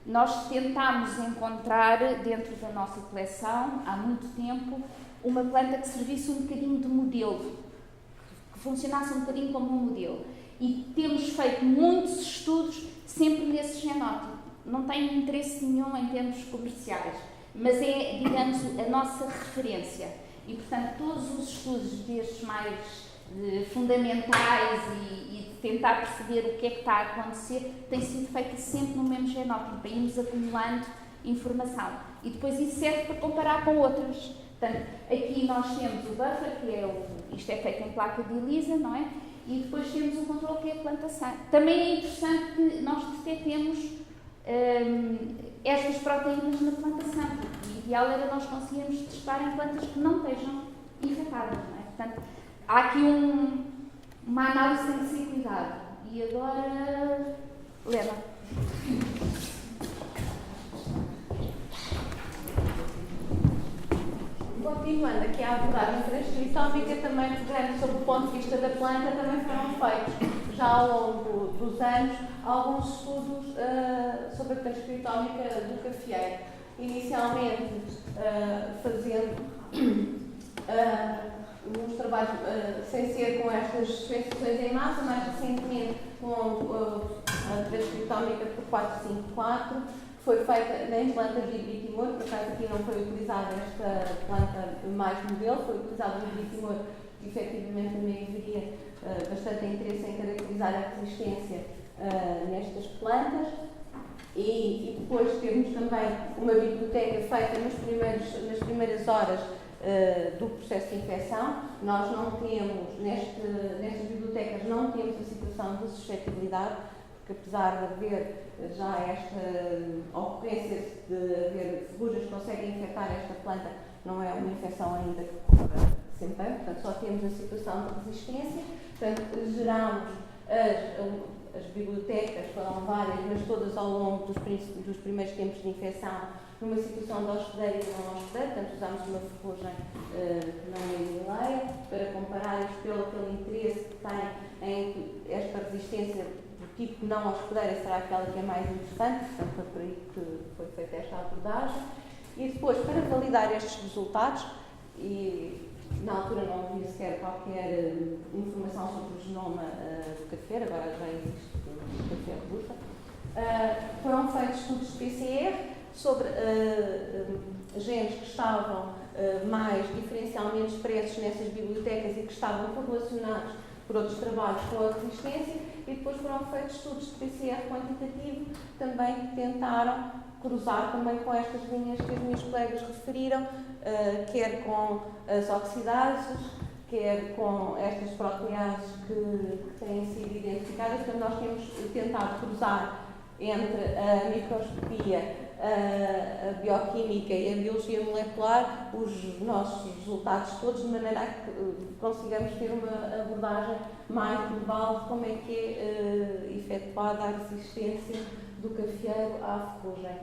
nós tentámos encontrar dentro da nossa coleção, há muito tempo, uma planta que servisse um bocadinho de modelo, que funcionasse um bocadinho como um modelo. E temos feito muitos estudos sempre nesse genótipo. Não tem interesse nenhum em termos comerciais, mas é, digamos, a nossa referência. E, portanto, todos os estudos destes mais fundamentais e de tentar perceber o que é que está a acontecer têm sido feitos sempre no mesmo genótipo, para irmos acumulando informação. E depois isso serve para comparar com outras. Portanto, aqui nós temos o buffer, que isto é feito em placa de ELISA, não é? E depois temos o controle, que é a planta sã. Também é interessante que nós detectemos estas proteínas na planta sã. O ideal era nós conseguirmos testar em plantas que não estejam infectadas, não é? Portanto, há aqui uma análise que tem que ser cuidado. E agora, Lena. Continuando aqui a abordagem transcritómica, também pegando sobre o ponto de vista da planta, também foram feitos já ao longo dos anos alguns estudos sobre a transcritómica do cafeeiro. Inicialmente fazendo uns trabalhos sem ser com estas sequenciações em massa, mais recentemente com a transcritómica por 454, foi feita em planta de Ibiritimor, por acaso aqui não foi utilizada esta planta mais modelo, foi utilizado o Ibiritimor, que efetivamente também haveria bastante interesse em caracterizar a resistência nestas plantas. E depois temos também uma biblioteca feita nas primeiras horas do processo de infecção. Nós não temos, nestas bibliotecas, não temos a situação de suscetibilidade, porque apesar de haver já esta ocorrência de haver ferrugens que conseguem infectar esta planta, não é uma infecção ainda que ocorra sempre, portanto só temos a situação de resistência. Portanto, gerámos as bibliotecas, foram várias, mas todas ao longo dos primeiros tempos de infecção, numa situação de hospedeiro e não hospedeiro. Portanto, usámos uma ferrugem que não é mileia, para comparar isto pelo aquele interesse que tem em que esta resistência do tipo não hospedeira será aquela que é mais interessante. Portanto, foi por aí que foi feita esta abordagem. E depois, para validar estes resultados, e na altura não havia sequer qualquer informação sobre o genoma do café, agora já existe o café robusta, foram feitos estudos de PCR sobre genes que estavam mais diferencialmente expressos nessas bibliotecas e que estavam correlacionados por outros trabalhos com a resistência, e depois foram feitos estudos de PCR quantitativo também que tentaram cruzar também com estas linhas que as minhas colegas referiram, quer com as oxidases, quer com estas proteases que têm sido identificadas. Portanto, nós temos tentado cruzar entre a microscopia, a bioquímica e a biologia molecular os nossos resultados todos, de maneira a que consigamos ter uma abordagem mais global de como é que é efetuada a resistência do cafeeiro à ferrugem.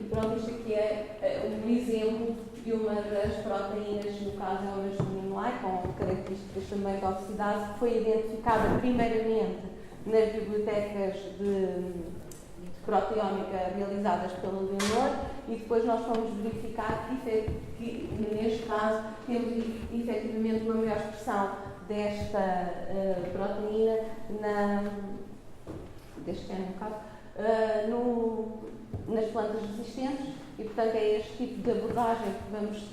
E pronto, isto aqui é um exemplo de uma das proteínas, no caso é uma germinal, com características também de oxidase, que foi identificada primeiramente nas bibliotecas de proteómica realizadas pela Leonor, e depois nós fomos verificar que neste caso temos efetivamente uma maior expressão desta proteína deste género, no caso, nas plantas resistentes, e portanto é este tipo de abordagem que vamos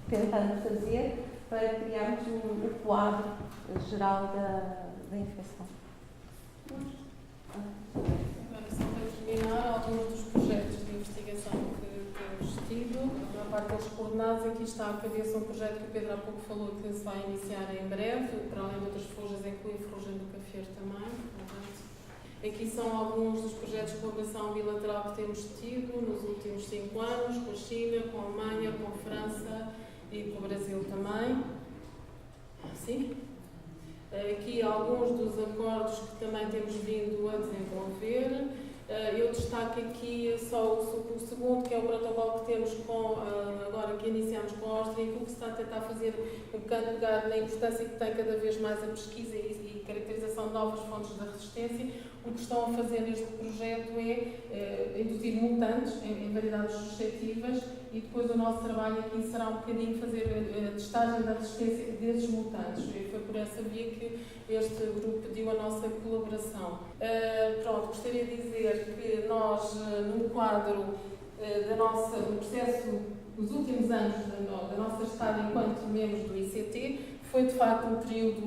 tentando fazer para criarmos um quadro geral da infecção. Agora, só para terminar, alguns dos projetos de investigação que temos tido, a parte deles coordenados, aqui está à cabeça um projeto que o Pedro há pouco falou que se vai iniciar em breve, para além de outras ferrugens, inclui a ferrugem do café também. Aqui são alguns dos projetos de colaboração bilateral que temos tido nos últimos 5 anos, com a China, com a Alemanha, com a França e com o Brasil também. Sim? Aqui alguns dos acordos que também temos vindo a desenvolver. Eu destaco aqui só o segundo, que é o protocolo que temos agora que iniciamos com a Áustria, em que o que se está a tentar fazer um bocado pegar na importância que tem cada vez mais a pesquisa e caracterização de novas fontes da resistência. O que estão a fazer neste projeto é induzir mutantes em variedades suscetíveis, e depois o nosso trabalho aqui será um bocadinho fazer a testagem da resistência desses mutantes. E foi por essa via que este grupo pediu a nossa colaboração. Pronto, gostaria de dizer que nós, no quadro do processo dos últimos anos da nossa estada enquanto membros do ICT, foi de facto um período,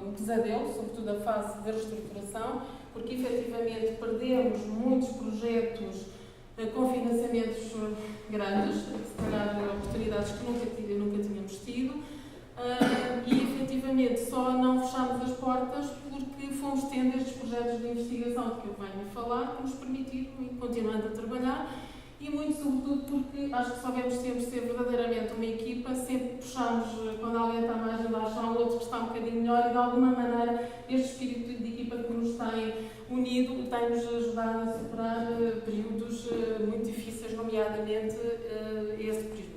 um pesadelo, sobretudo a fase da reestruturação, porque efetivamente perdemos muitos projetos com financiamentos grandes, se calhar oportunidades que nunca tínhamos tido, e efetivamente só não fechámos as portas porque fomos tendo estes projetos de investigação de que eu venho a falar, que nos permitiram ir continuando a trabalhar, e muito sobretudo porque acho que soubemos sempre ser verdadeiramente uma equipa, sempre puxamos, quando alguém está mais abaixo, há um outro que está um bocadinho melhor, e de alguma maneira este espírito de equipa que nos tem unido tem-nos ajudado a superar períodos muito difíceis, nomeadamente esse período.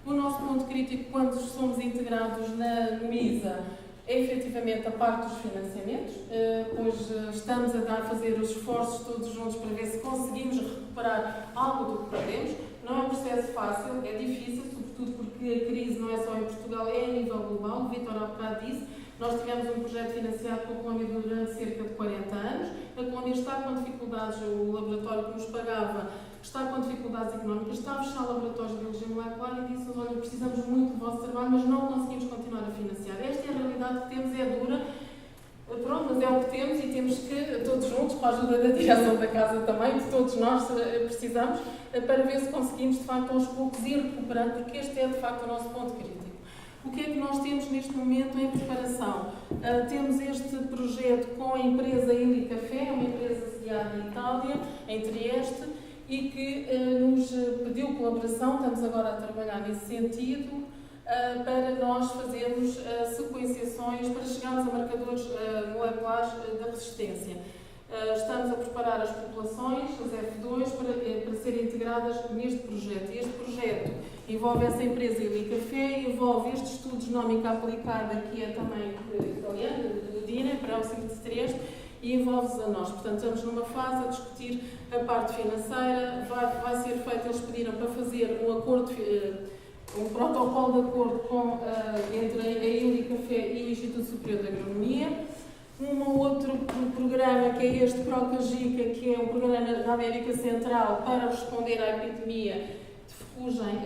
O nosso ponto crítico quando somos integrados no ISA é efetivamente a parte dos financiamentos, pois estamos a fazer os esforços todos juntos para ver se conseguimos recuperar algo do que perdemos. Não é um processo fácil, é difícil, sobretudo porque a crise não é só em Portugal, é a nível global. O Vítor há bocado disse, nós tivemos um projeto financiado pela Colômbia durante cerca de 40 anos. A Colômbia está com dificuldades, o laboratório que nos pagava está com dificuldades económicas, está a fechar laboratórios de biologia molecular e disse-nos, olha, precisamos muito do vosso trabalho, mas não conseguimos continuar a financiar. Esta é a realidade que temos, é dura. Pronto, mas é o que temos e temos que, todos juntos, com a ajuda da direção da casa também, de todos nós precisamos, para ver se conseguimos, de facto, aos poucos ir recuperando, porque este é, de facto, o nosso ponto crítico. O que é que nós temos neste momento em preparação? Temos este projeto com a empresa Ili Café, uma empresa sediada em Itália, em Trieste, e que nos pediu colaboração, estamos agora a trabalhar nesse sentido, para nós fazermos sequenciações, para chegarmos a marcadores moleculares da resistência. Estamos a preparar as populações, as F2, para serem integradas neste projeto. E este projeto envolve essa empresa Ili Café, envolve este estudo genómico aplicado, que é também italiano, do DINA, para o Centro de Trieste, e envolve-nos a nós. Portanto, estamos numa fase a discutir a parte financeira, vai ser feito, eles pediram para fazer um acordo, um protocolo de acordo entre a Ili Café e o Instituto Superior de Agronomia. Um outro programa, que é este PROCAGICA, que é um programa da América Central para responder à epidemia de ferrugem.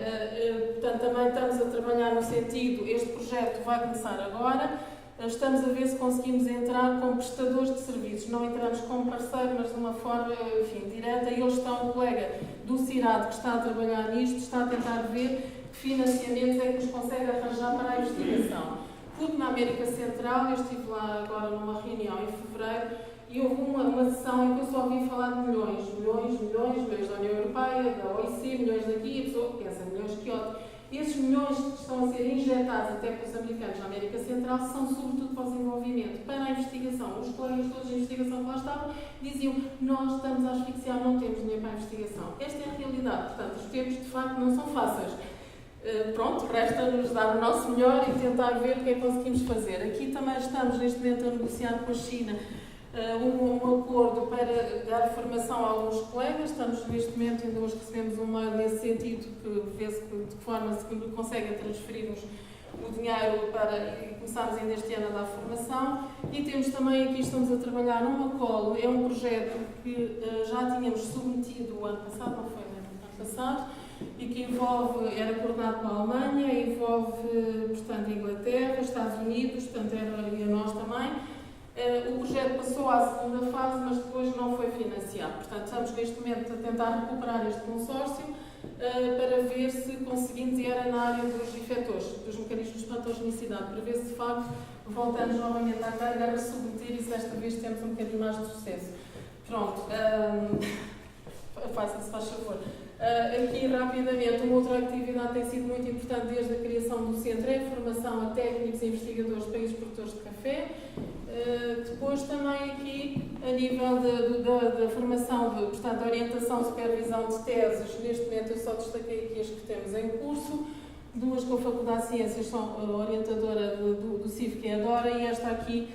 Portanto, também estamos a trabalhar no sentido, este projeto vai começar agora. Estamos a ver se conseguimos entrar com prestadores de serviços. Não entramos como parceiro, mas de uma forma, enfim, direta. E eles estão, um colega do CIRAD que está a trabalhar nisto, está a tentar ver que financiamentos é que nos consegue arranjar para a investigação. Tudo na América Central, eu estive lá agora numa reunião em fevereiro e houve uma sessão em que eu só ouvi falar de milhões da União Europeia, da OIC, milhões daqui, e a pessoa pensa, milhões de Kyoto. Esses milhões que estão a ser injetados até pelos americanos na América Central são sobretudo para o desenvolvimento, para a investigação. Os colegas todos de investigação que lá estavam diziam, nós estamos a asfixiar, não temos dinheiro para a investigação. Esta é a realidade, portanto, os tempos de facto não são fáceis. Pronto, resta-nos dar o nosso melhor e tentar ver o que é que conseguimos fazer. Aqui também estamos neste momento a negociar com a China um acordo para dar formação a alguns colegas. Estamos neste momento, ainda hoje recebemos um mail nesse sentido, que vê-se de que forma se conseguem transferir-nos o dinheiro para começarmos ainda este ano a dar formação. E temos também aqui, estamos a trabalhar numa colo, é um projeto que já tínhamos submetido o ano passado, não foi, né? Ano passado, e que envolve, era coordenado pela Alemanha, envolve, portanto, a Inglaterra, Estados Unidos, portanto, e a nós também. O projeto passou à segunda fase, mas depois não foi financiado. Portanto, estamos neste momento a tentar recuperar este consórcio para ver se conseguimos, e era na área dos efetores, dos mecanismos de patogenicidade, para ver se de facto voltamos novamente à carga a submeter e se desta vez temos um bocadinho mais de sucesso. Pronto, faça-se, faz favor. Aqui, rapidamente, uma outra atividade tem sido muito importante desde a criação do centro, é a formação a técnicos e investigadores de países produtores de café. Depois também aqui, a nível da formação, portanto, orientação, supervisão de teses, neste momento eu só destaquei aqui as que temos em curso, duas com a Faculdade de Ciências, são a orientadora do CIV, que é a Dora, e esta aqui,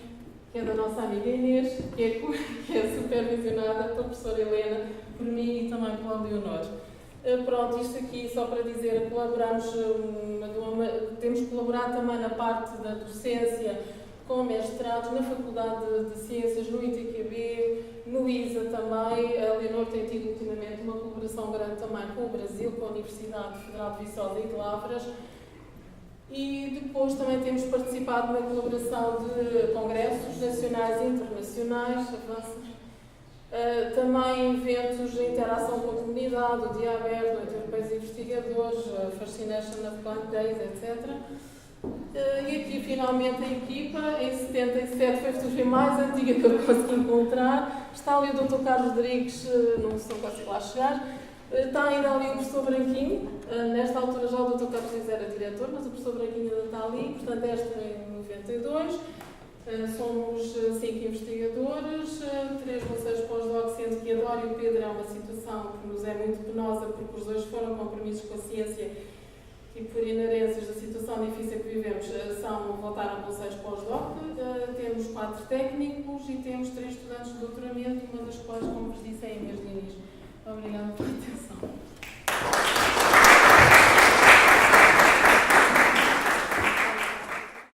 que é da nossa amiga Inês, que é supervisionada pela professora Helena, por mim e também pela Leonor. Pronto, isto aqui só para dizer, colaboramos, temos colaborado também na parte da docência, com mestrados na Faculdade de Ciências, no ITQB, no ISA também. A Leonor tem tido ultimamente uma colaboração grande também com o Brasil, com a Universidade Federal de Viçosa e de Lavras. E depois também temos participado na colaboração de congressos nacionais e internacionais, também eventos de interação com a comunidade, o Dia Aberto, Noite Europeia de Investigadores, a Fascination of Plant Days, etc. E aqui, finalmente, a equipa, em 77, foi a fotografia mais antiga que eu consegui encontrar. Está ali o Dr. Carlos Rodrigues, não consigo lá chegar. Está ainda ali o professor Branquinho. Nesta altura já o Dr. Carlos Rodrigues era diretor, mas o professor Branquinho ainda está ali. Portanto, esta em 92. Somos 5 investigadores, 3 bolseiros pós-doc, sendo que a Dora e o Pedro é uma situação que nos é muito penosa, porque os dois foram compromissos com a ciência e por inerências da situação difícil que vivemos, voltaram bolseiros pós-doc. Temos 4 técnicos e temos 3 estudantes de doutoramento, uma das quais, como vos disse, é a